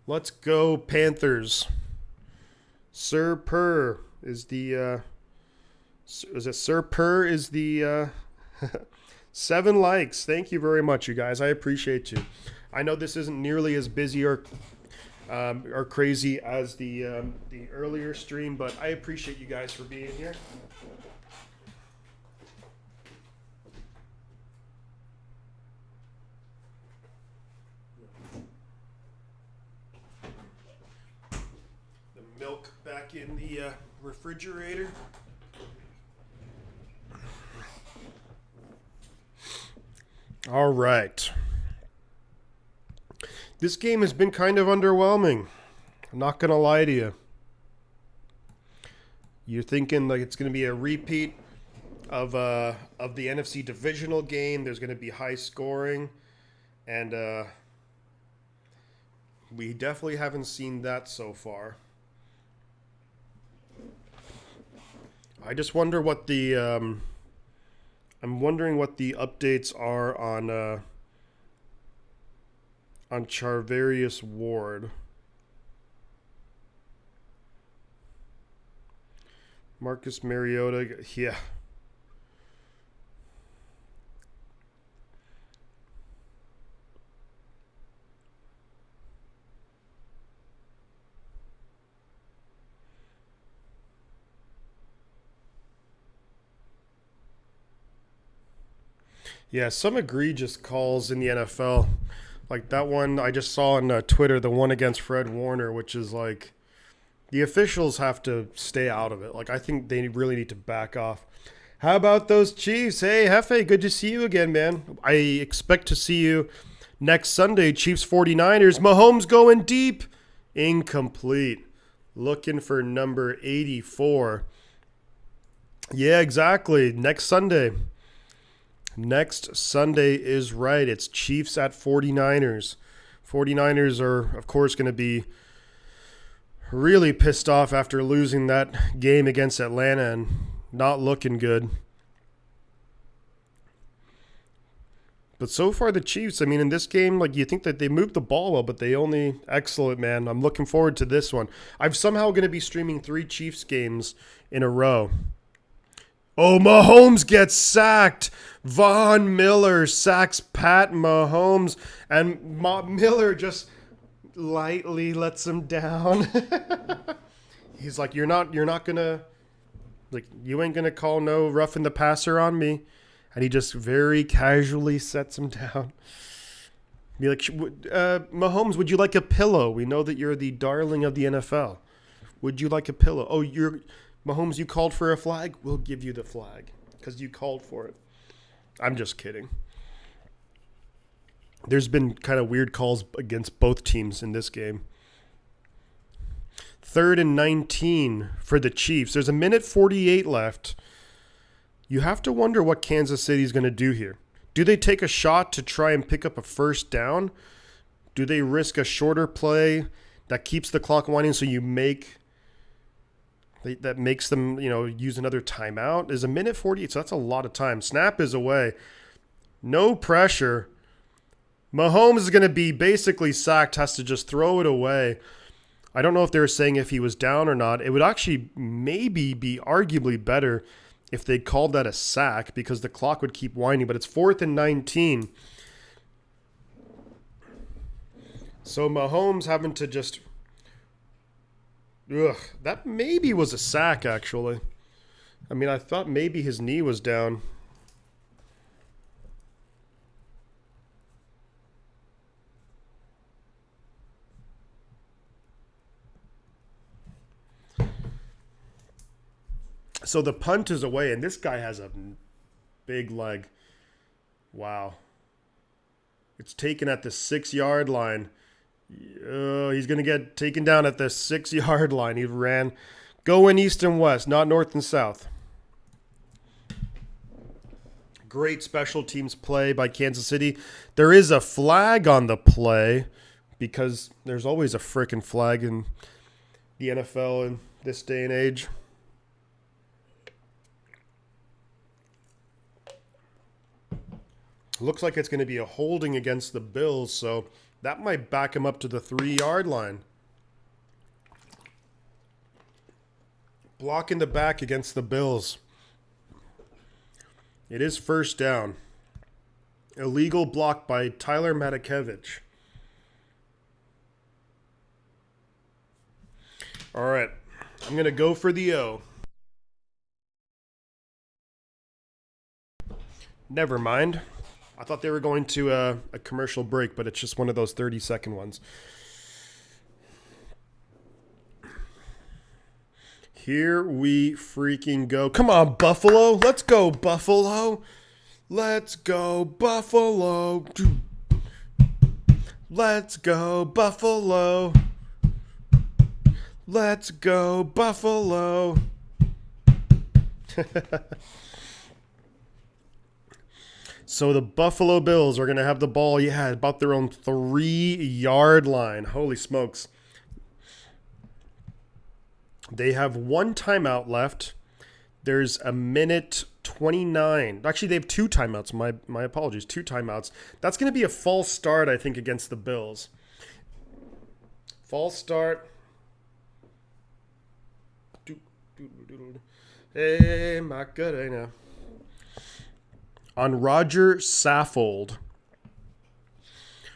Let's go, Panthers. Sir Purr is the... is it Sir Purr is the... 7 likes. Thank you very much, you guys. I appreciate you. I know this isn't nearly as busy or crazy as the earlier stream, but I appreciate you guys for being here. The milk back in the refrigerator. All right. This game has been kind of underwhelming. I'm not going to lie to you. You're thinking like it's going to be a repeat of the NFC divisional game. There's going to be high scoring. And we definitely haven't seen that so far. I just wonder what the... I'm wondering what the updates are on Charvarius Ward. Marcus Mariota, yeah. Yeah, some egregious calls in the NFL. Like that one I just saw on Twitter, the one against Fred Warner, which is like the officials have to stay out of it. Like I think they really need to back off. How about those Chiefs? Hey, Hefe, good to see you again, man. I expect to see you next Sunday, Chiefs 49ers. Mahomes going deep. Incomplete. Looking for number 84. Yeah, exactly. Next Sunday. Next Sunday is right. It's Chiefs at 49ers. 49ers are, of course, going to be really pissed off after losing that game against Atlanta and not looking good. But so far, the Chiefs, I mean, in this game, like you think that they moved the ball well, but they only, excellent, man. I'm looking forward to this one. I'm somehow going to be streaming 3 Chiefs games in a row. Oh, Mahomes gets sacked. Von Miller sacks Pat Mahomes, and Miller just lightly lets him down. He's like, you're not gonna, like, you ain't gonna call no roughing the passer on me, and he just very casually sets him down. Be like, Mahomes, would you like a pillow? We know that you're the darling of the NFL. Would you like a pillow? Oh, Mahomes, you called for a flag? We'll give you the flag because you called for it. I'm just kidding. There's been kind of weird calls against both teams in this game. 3rd and 19 for the Chiefs. There's a minute 48 left. You have to wonder what Kansas City is going to do here. Do they take a shot to try and pick up a first down? Do they risk a shorter play that keeps the clock winding so you that makes them, use another timeout? Is a minute 48, so that's a lot of time. Snap is away. No pressure. Mahomes is going to be basically sacked, has to just throw it away. I don't know if they were saying if he was down or not. It would actually maybe be arguably better if they called that a sack because the clock would keep winding, but it's 4th and 19. So Mahomes having to just... Ugh, that maybe was a sack, actually. I mean, I thought maybe his knee was down. So the punt is away, and this guy has a big leg. Wow. It's taken at the 6-yard line. He's going to get taken down at the 6-yard line. He ran going east and west, not north and south. Great special teams play by Kansas City. There is a flag on the play because there's always a frickin' flag in the NFL in this day and age. Looks like it's going to be a holding against the Bills, so that might back him up to the 3-yard line. Block in the back against the Bills. It is first down. Illegal block by Tyler Matakevich. All right, I'm going to go for the O. Never mind. I thought they were going to a commercial break, but it's just one of those 30-second ones. Here we freaking go. Come on, Buffalo. Let's go, Buffalo. Let's go, Buffalo. Let's go, Buffalo. Let's go, Buffalo. So the Buffalo Bills are going to have the ball, about their own 3-yard line. Holy smokes. They have one timeout left. There's a minute 29. Actually, they have 2 timeouts. My apologies. 2 timeouts. That's going to be a false start, I think, against the Bills. False start. Hey, Macarena. On Roger Saffold.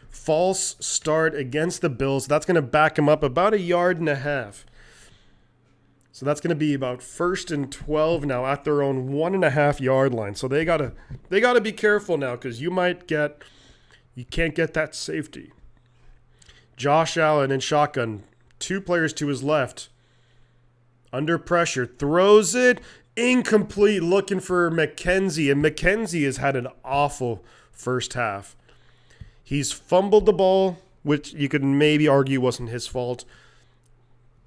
False start against the Bills. That's going to back him up about 1.5 yards. So that's going to be about 1st and 12 now at their own 1.5 yard line. So they gotta be careful now because you can't get that safety. Josh Allen in shotgun, 2 players to his left. Under pressure, throws it. Incomplete, looking for McKenzie, and McKenzie has had an awful first half. He's fumbled the ball, which you could maybe argue wasn't his fault.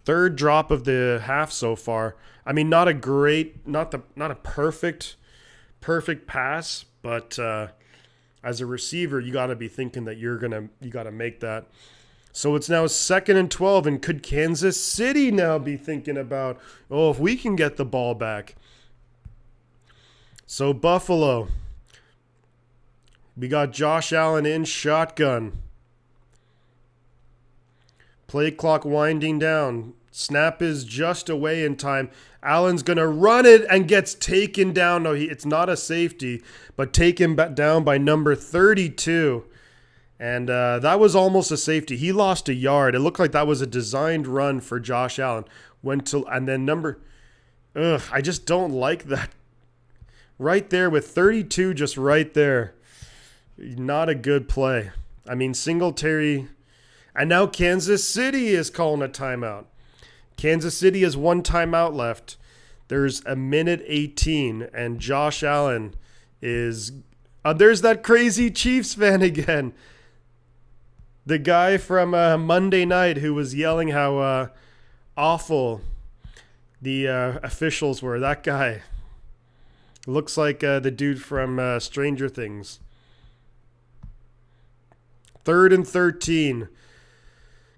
3rd drop of the half so far. I mean, not a perfect pass, but as a receiver, you got to be thinking that you got to make that. So it's now 2nd and 12, and could Kansas City now be thinking about, if we can get the ball back? So Buffalo, we got Josh Allen in shotgun. Play clock winding down. Snap is just away in time. Allen's going to run it and gets taken down. No, it's not a safety, but taken down by number 32. And that was almost a safety. He lost 1 yard. It looked like that was a designed run for Josh Allen. I just don't like that. Right there with 32 just right there. Not a good play. I mean, Singletary. And now Kansas City is calling a timeout. Kansas City has 1 timeout left. There's 1:18, and Josh Allen is... there's that crazy Chiefs fan again. The guy from Monday night who was yelling how awful the officials were. That guy looks like the dude from Stranger Things. 3rd and 13.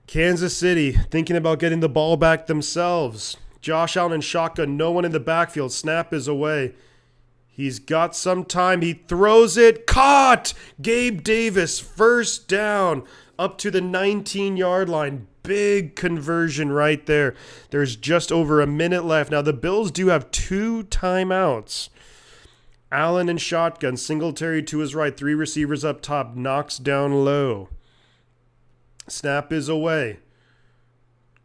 Kansas City thinking about getting the ball back themselves. Josh Allen in shotgun. No one in the backfield. Snap is away. He's got some time. He throws it. Caught! Gabe Davis, first down. Up to the 19-yard line. Big conversion right there. There's just over a minute left. Now, the Bills do have 2 timeouts. Allen in shotgun. Singletary to his right. 3 receivers up top. Knocks down low. Snap is away.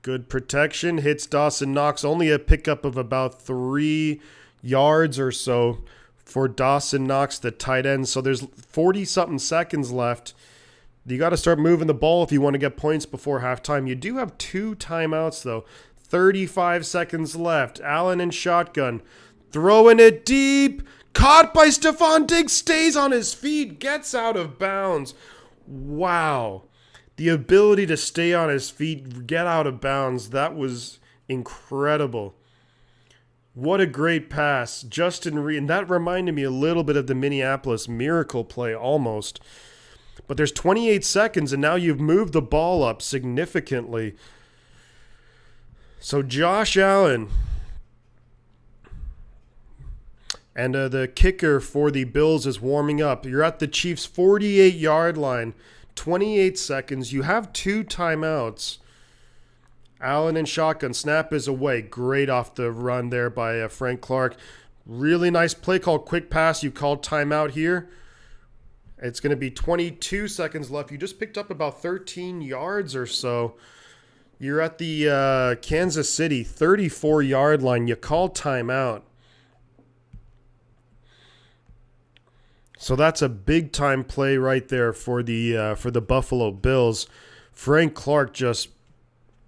Good protection. Hits Dawson Knox. Only a pickup of about 3 yards or so for Dawson Knox, the tight end. So there's 40-something seconds left. You got to start moving the ball if you want to get points before halftime. You do have 2 timeouts, though. 35 seconds left. Allen in shotgun. Throwing it deep. Caught by Stephon Diggs. Stays on his feet. Gets out of bounds. Wow. The ability to stay on his feet, get out of bounds, that was incredible. What a great pass. Justin Reid. And that reminded me a little bit of the Minneapolis Miracle play almost. But there's 28 seconds, and now you've moved the ball up significantly. So Josh Allen and the kicker for the Bills is warming up. You're at the Chiefs' 48-yard line. 28 seconds. You have 2 timeouts. Allen in shotgun. Snap is away. Great off the run there by Frank Clark. Really nice play call. Quick pass. You called timeout here. It's going to be 22 seconds left. You just picked up about 13 yards or so. You're at the Kansas City 34-yard line. You called timeout. So that's a big-time play right there for the Buffalo Bills. Frank Clark just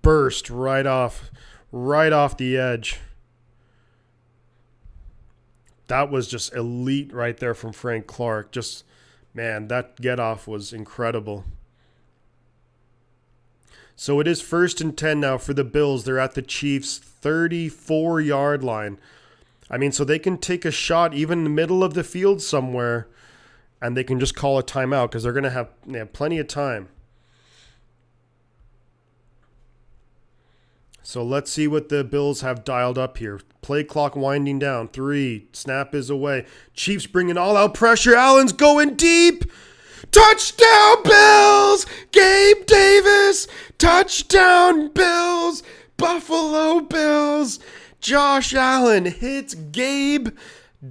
burst right off the edge. That was just elite right there from Frank Clark. Just, man, that get-off was incredible. So it is 1st and 10 now for the Bills. They're at the Chiefs' 34-yard line. I mean, so they can take a shot even in the middle of the field somewhere, and they can just call a timeout because they have plenty of time. So let's see what the Bills have dialed up here. Play clock winding down. 3. Snap is away. Chiefs bringing all-out pressure. Allen's going deep. Touchdown, Bills! Gabe Davis! Touchdown, Bills! Buffalo Bills! Josh Allen hits Gabe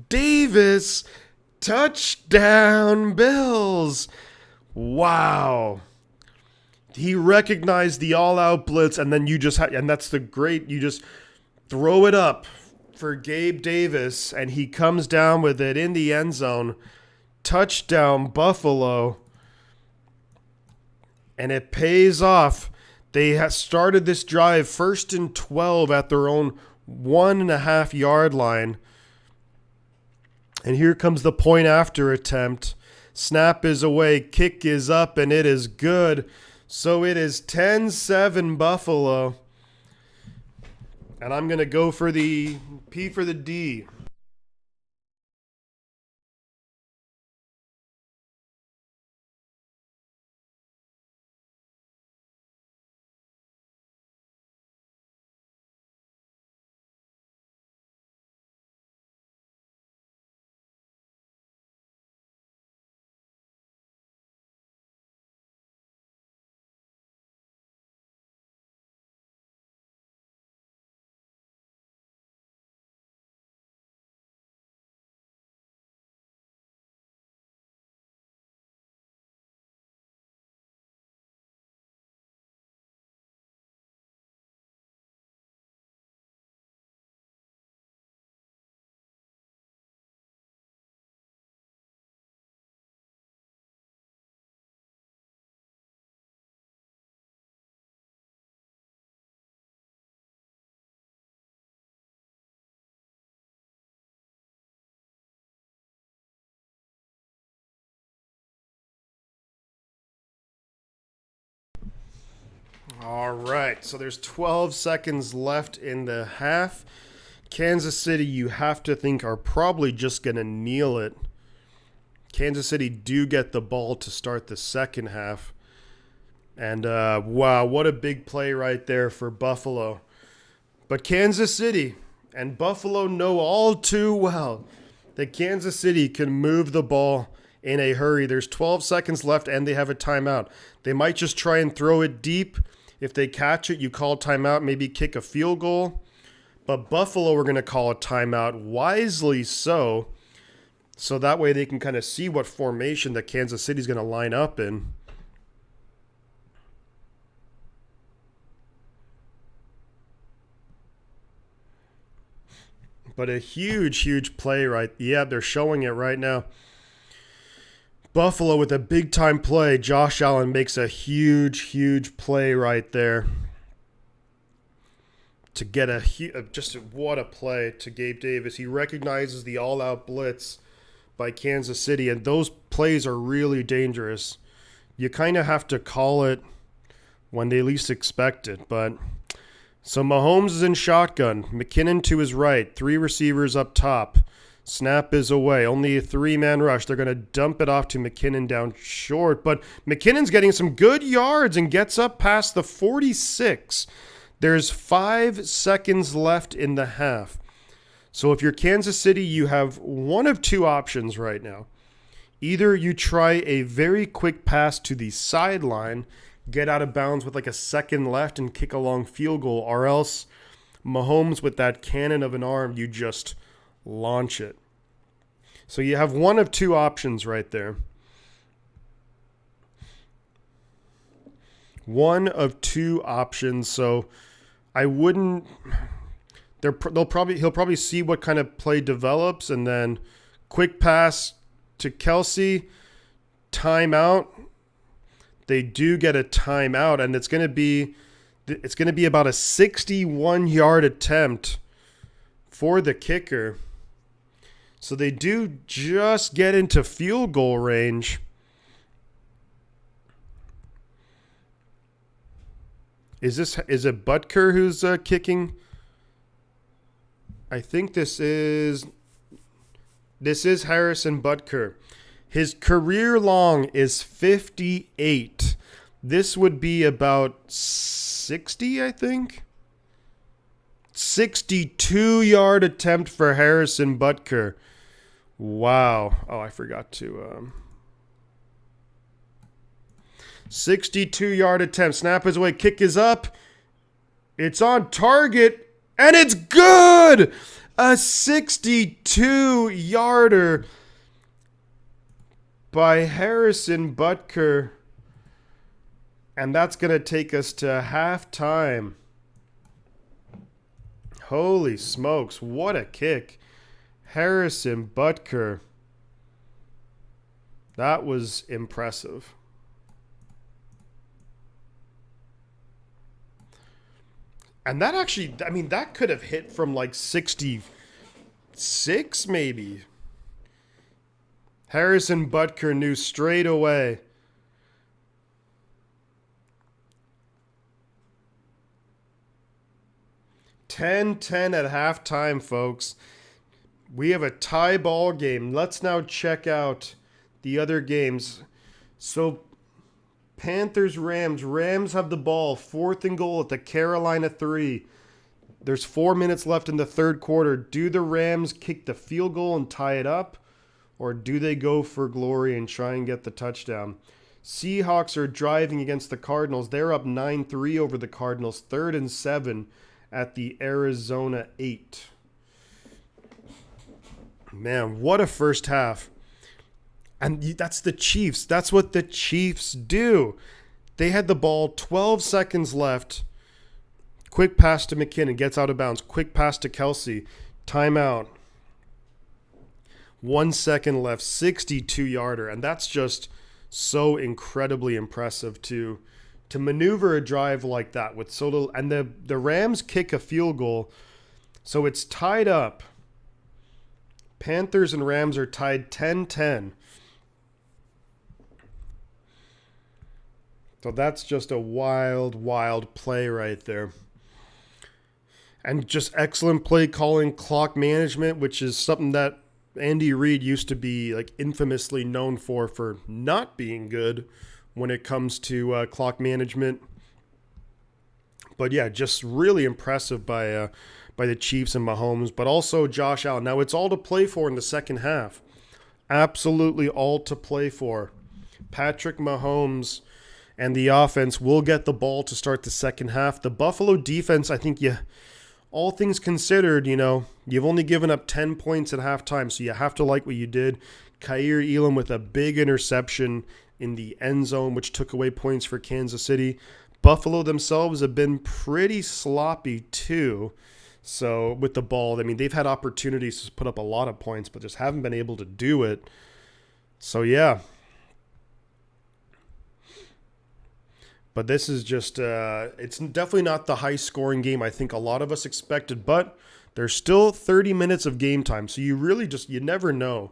Davis. Touchdown, Bills! Wow. He recognized the all-out blitz, and then and that's the great, you just throw it up for Gabe Davis, and he comes down with it in the end zone. Touchdown, Buffalo. And it pays off. They have started this drive 1st and 12 at their own 1.5-yard line. And here comes the point after attempt. Snap is away, kick is up, and it is good. So it is 10-7 Buffalo. And I'm going to go for the P for the D. All right, so there's 12 seconds left in the half. Kansas City, you have to think, are probably just going to kneel it. Kansas City do get the ball to start the second half. And wow, what a big play right there for Buffalo. But Kansas City and Buffalo know all too well that Kansas City can move the ball in a hurry. There's 12 seconds left and they have a timeout. They might just try and throw it deep. If they catch it, you call timeout, maybe kick a field goal. But Buffalo are going to call a timeout, wisely so that way they can kind of see what formation that Kansas City's going to line up in. But a huge, huge play right. Yeah, they're showing it right now. Buffalo with a big-time play. Josh Allen makes a huge, huge play right there. To get just what a play to Gabe Davis. He recognizes the all-out blitz by Kansas City, and those plays are really dangerous. You kind of have to call it when they least expect it. But so Mahomes is in shotgun. McKinnon to his right. 3 receivers up top. Snap is away. Only a 3-man rush. They're going to dump it off to McKinnon down short. But McKinnon's getting some good yards and gets up past the 46. There's 5 seconds left in the half. So if you're Kansas City, you have one of 2 options right now. Either you try a very quick pass to the sideline, get out of bounds with like a second left and kick a long field goal, or else Mahomes with that cannon of an arm, you just launch it. So you have one of 2 options right there. One of 2 options. So I wouldn't. He'll probably see what kind of play develops, and then quick pass to Kelce, timeout. They do get a timeout, and it's going to be about a 61-yard attempt for the kicker. So they do just get into field goal range. Is it Butker who's kicking? I think this is Harrison Butker. His career long is 58. This would be about 60, I think. 62-yard attempt for Harrison Butker. Wow. Oh, I forgot to 62-yard attempt. Snap is away. Kick is up. It's on target. And it's good! A 62-yarder by Harrison Butker. And that's going to take us to halftime. Holy smokes, what a kick. Harrison Butker. That was impressive. And that actually, I mean, that could have hit from like 66 maybe. Harrison Butker knew straight away. (10-10) at halftime, folks. We have a tie ball game. Let's now check out the other games. So Panthers, Rams. Rams have the ball. 4th and goal at the Carolina 3. There's 4 minutes left in the third quarter. Do the Rams kick the field goal and tie it up? Or do they go for glory and try and get the touchdown? Seahawks are driving against the Cardinals. They're up 9-3 over the Cardinals. 3rd and 7 at the Arizona 8. Man, what a first half. And that's the Chiefs. That's what the Chiefs do. They had the ball, 12 seconds left. Quick pass to McKinnon, gets out of bounds. Quick pass to Kelce, timeout. 1 second left, 62-yarder. And that's just so incredibly impressive to maneuver a drive like that with so little. And the Rams kick a field goal, so it's tied up. Panthers and Rams are tied 10-10. So that's just a wild, wild play right there. And just excellent play calling, clock management, which is something that Andy Reid used to be like infamously known for not being good when it comes to clock management. But yeah, just really impressive by the Chiefs and Mahomes, but also Josh Allen. Now it's all to play for in the second half. Absolutely all to play for. Patrick Mahomes and the offense will get the ball to start the second half. The Buffalo defense, I think all things considered, you've only given up 10 points at halftime, so you have to like what you did. Kaiir Elam with a big interception in the end zone, which took away points for Kansas City. Buffalo themselves have been pretty sloppy too. So with the ball, I mean, they've had opportunities to put up a lot of points, but just haven't been able to do it. So yeah. But this is just, it's definitely not the high scoring game I think a lot of us expected, but there's still 30 minutes of game time. So you really just, you never know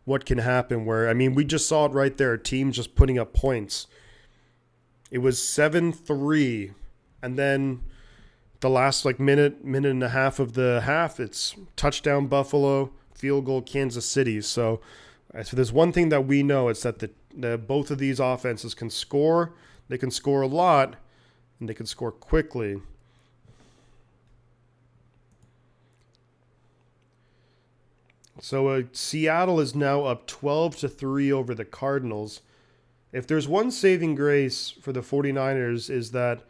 what can happen where, I mean, we just saw it right there. A team just putting up points. It was 7-3. And then the last like minute and a half of the half, it's touchdown Buffalo, field goal Kansas City. So if there's one thing that we know, it's that the both of these offenses can score. They can score a lot, and they can score quickly. So Seattle is now up 12-3 over the Cardinals. If there's one saving grace for the 49ers is that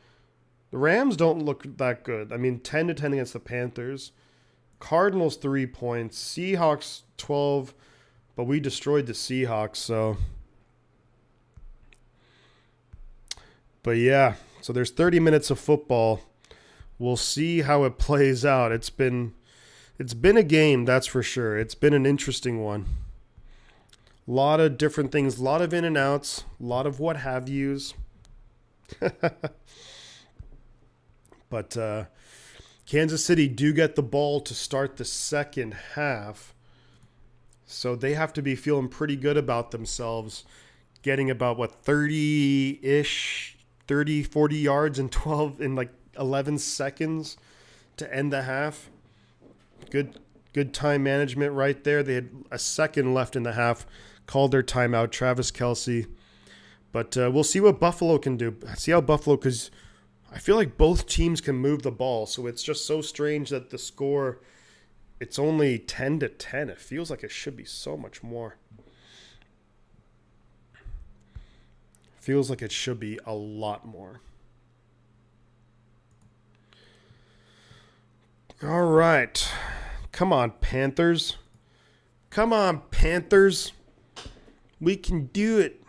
the Rams don't look that good. I mean, 10-10 against the Panthers. Cardinals 3 points. Seahawks 12, but we destroyed the Seahawks, so... But yeah, so there's 30 minutes of football. We'll see how it plays out. It's been a game, that's for sure. It's been an interesting one. A lot of different things, a lot of in and outs, a lot of what have yous. But Kansas City do get the ball to start the second half. So they have to be feeling pretty good about themselves, getting about, 30-ish, 30, 40 yards in 11 seconds to end the half. Good time management right there. They had a second left in the half, called their timeout, Travis Kelce. But we'll see what Buffalo can do. See how Buffalo, because I feel like both teams can move the ball. So it's just so strange that the score, it's only 10-10. It feels like it should be so much more. Feels like it should be a lot more. All right. Come on, Panthers. Come on, Panthers. We can do it.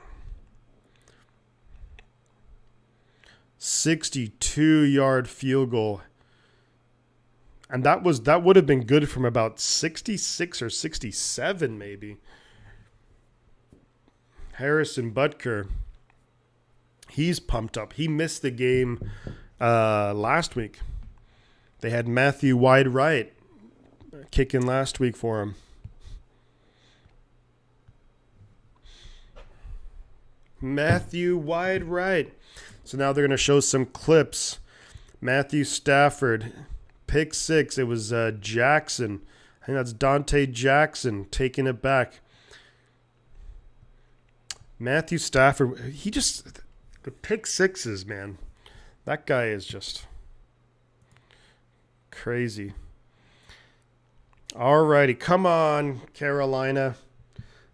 62-yard field goal. And that would have been good from about 66 or 67 maybe. Harrison Butker. He's pumped up. He missed the game last week. They had Matthew Wide Right kicking last week for him. Matthew Wide Right. So now they're going to show some clips. Matthew Stafford, pick six. It was Jackson. I think that's Dante Jackson taking it back. Matthew Stafford, the pick sixes, man. That guy is just crazy. All righty, come on, Carolina.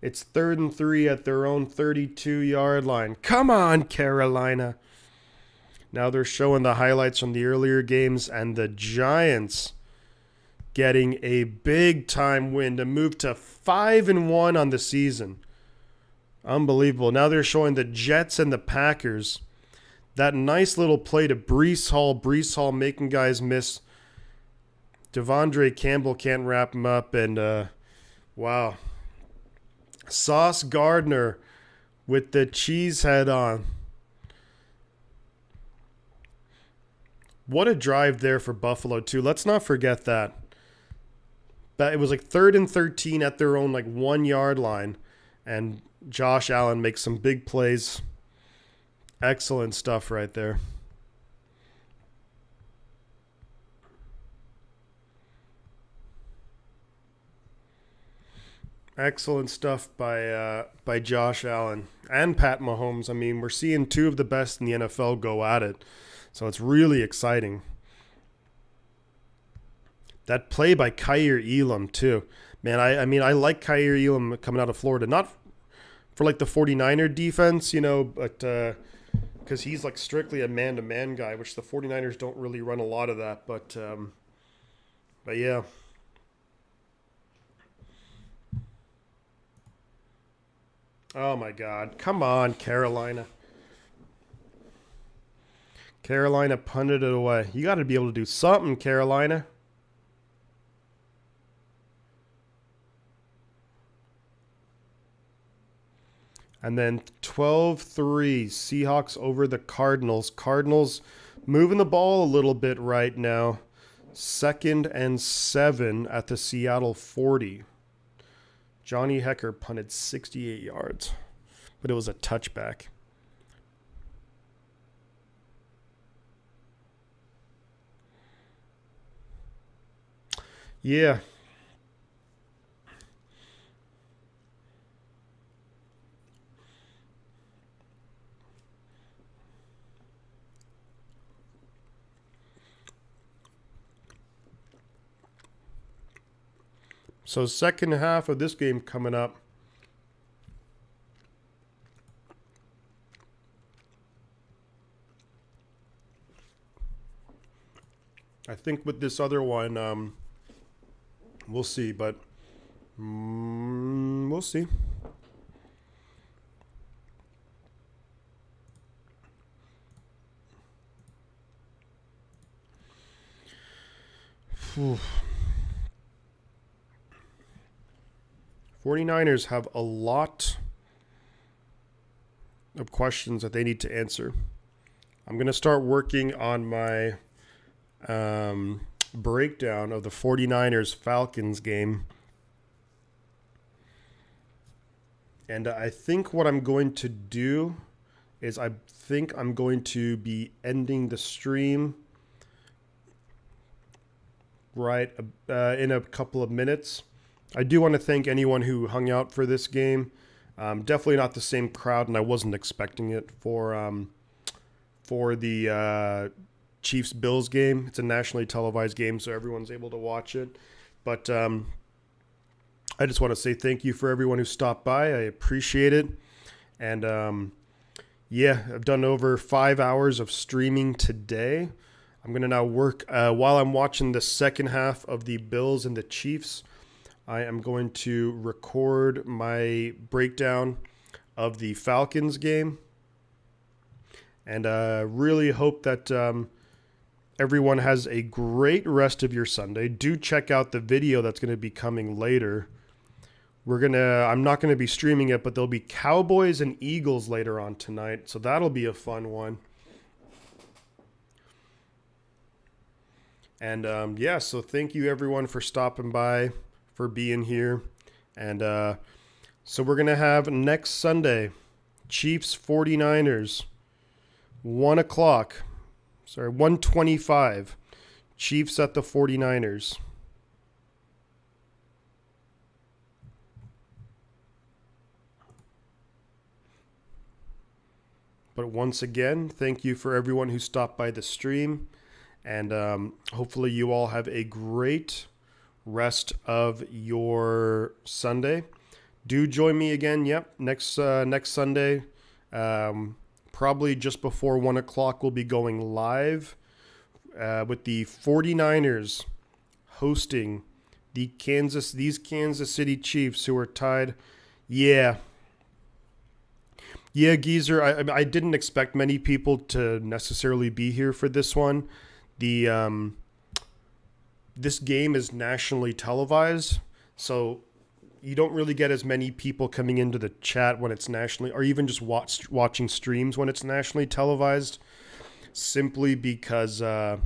It's 3rd and 3 at their own 32-yard line. Come on, Carolina. Now they're showing the highlights from the earlier games, and the Giants getting a big-time win to move to 5-1 on the season. Unbelievable. Now they're showing the Jets and the Packers. That nice little play to Breece Hall making guys miss. Devondre Campbell can't wrap him up. And, wow. Sauce Gardner with the cheese head on. What a drive there for Buffalo, too. Let's not forget that. It was 3rd and 13 at their own 1-yard line. And Josh Allen makes some big plays. Excellent stuff right there. Excellent stuff by Josh Allen and Pat Mahomes. I mean, we're seeing two of the best in the NFL go at it. So it's really exciting. That play by Kaiir Elam, too. Man, I mean, I like Kaiir Elam coming out of Florida. Not for the 49er defense, but because he's strictly a man-to-man guy, which the 49ers don't really run a lot of that. But yeah. Oh, my God. Come on, Carolina. Carolina punted it away. You got to be able to do something, Carolina. And then 12-3, Seahawks over the Cardinals. Cardinals moving the ball a little bit right now. 2nd and 7 at the Seattle 40. Johnny Hecker punted 68 yards, but it was a touchback. Yeah. So second half of this game coming up. I think with this other one, we'll see, but we'll see. Whew. 49ers have a lot of questions that they need to answer. I'm going to start working on my breakdown of the 49ers-Falcons game. And I think what I'm going to do is I think I'm going to be ending the stream right in a couple of minutes. I do want to thank anyone who hung out for this game. Definitely not the same crowd, and I wasn't expecting it for the Chiefs-Bills game. It's a nationally televised game, so everyone's able to watch it. But I just want to say thank you for everyone who stopped by. I appreciate it. And yeah, I've done over 5 hours of streaming today. I'm going to now work while I'm watching the second half of the Bills and the Chiefs. I am going to record my breakdown of the Falcons game. And really hope that everyone has a great rest of your Sunday. Do check out the video that's going to be coming later. I'm not going to be streaming it, but there'll be Cowboys and Eagles later on tonight. So that'll be a fun one. And yeah, so thank you everyone for stopping by, for being here. And so we're going to have next Sunday, Chiefs 49ers, 1 o'clock. Sorry, 1:25. Chiefs at the 49ers. But once again, thank you for everyone who stopped by the stream. And hopefully you all have a great rest of your Sunday. Do join me again. Yep, next Sunday. Probably just before 1 o'clock, we'll be going live with the 49ers hosting these Kansas City Chiefs, who are tied. Yeah, Geezer, I didn't expect many people to necessarily be here for this one. This game is nationally televised, so you don't really get as many people coming into the chat when it's nationally, or even just watching streams when it's nationally televised, simply because you're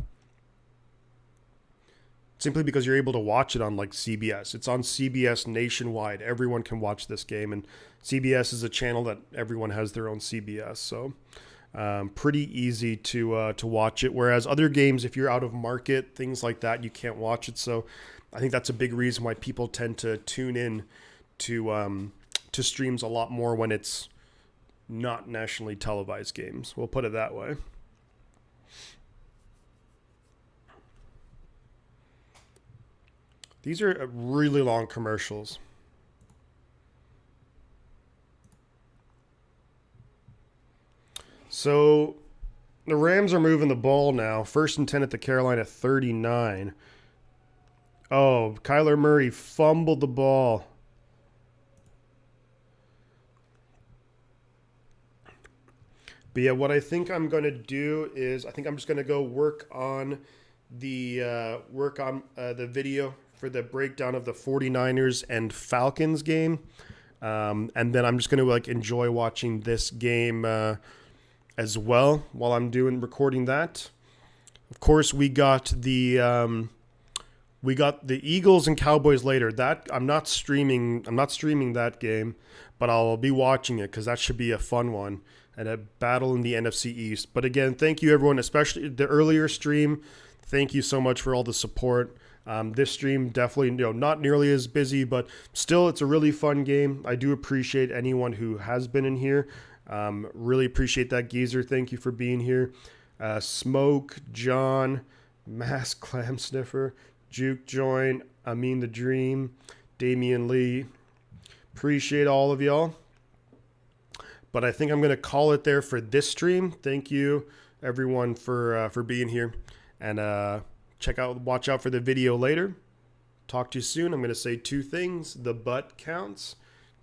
able to watch it on like CBS. It's on CBS nationwide. Everyone can watch this game, and CBS is a channel that everyone has their own CBS. So pretty easy to watch it. Whereas other games, if you're out of market, things like that, you can't watch it. So I think that's a big reason why people tend to tune in to streams a lot more when it's not nationally televised games. We'll put it that way. These are really long commercials. So the Rams are moving the ball now. 1st and 10 at the Carolina 39. Oh, Kyler Murray fumbled the ball. But yeah, what I think I'm going to do is I think I'm just going to go work on the video for the breakdown of the 49ers and Falcons game. And then I'm just going to like enjoy watching this game as well while I'm recording that. Of course, we got the Eagles and Cowboys later. That I'm not streaming that game, but I'll be watching it because that should be a fun one and a battle in the NFC East. But again, thank you everyone, especially the earlier stream. Thank you so much for all the support. This stream definitely, not nearly as busy, but still, it's a really fun game. I do appreciate anyone who has been in here. Really appreciate that, Geezer. Thank you for being here. Smoke, John, Mass Clam Sniffer, Juke Join, Amin the Dream, Damian Lee. Appreciate all of y'all. But I think I'm going to call it there for this stream. Thank you, everyone, for being here. And watch out for the video later. Talk to you soon. I'm going to say 2 things. The butt counts.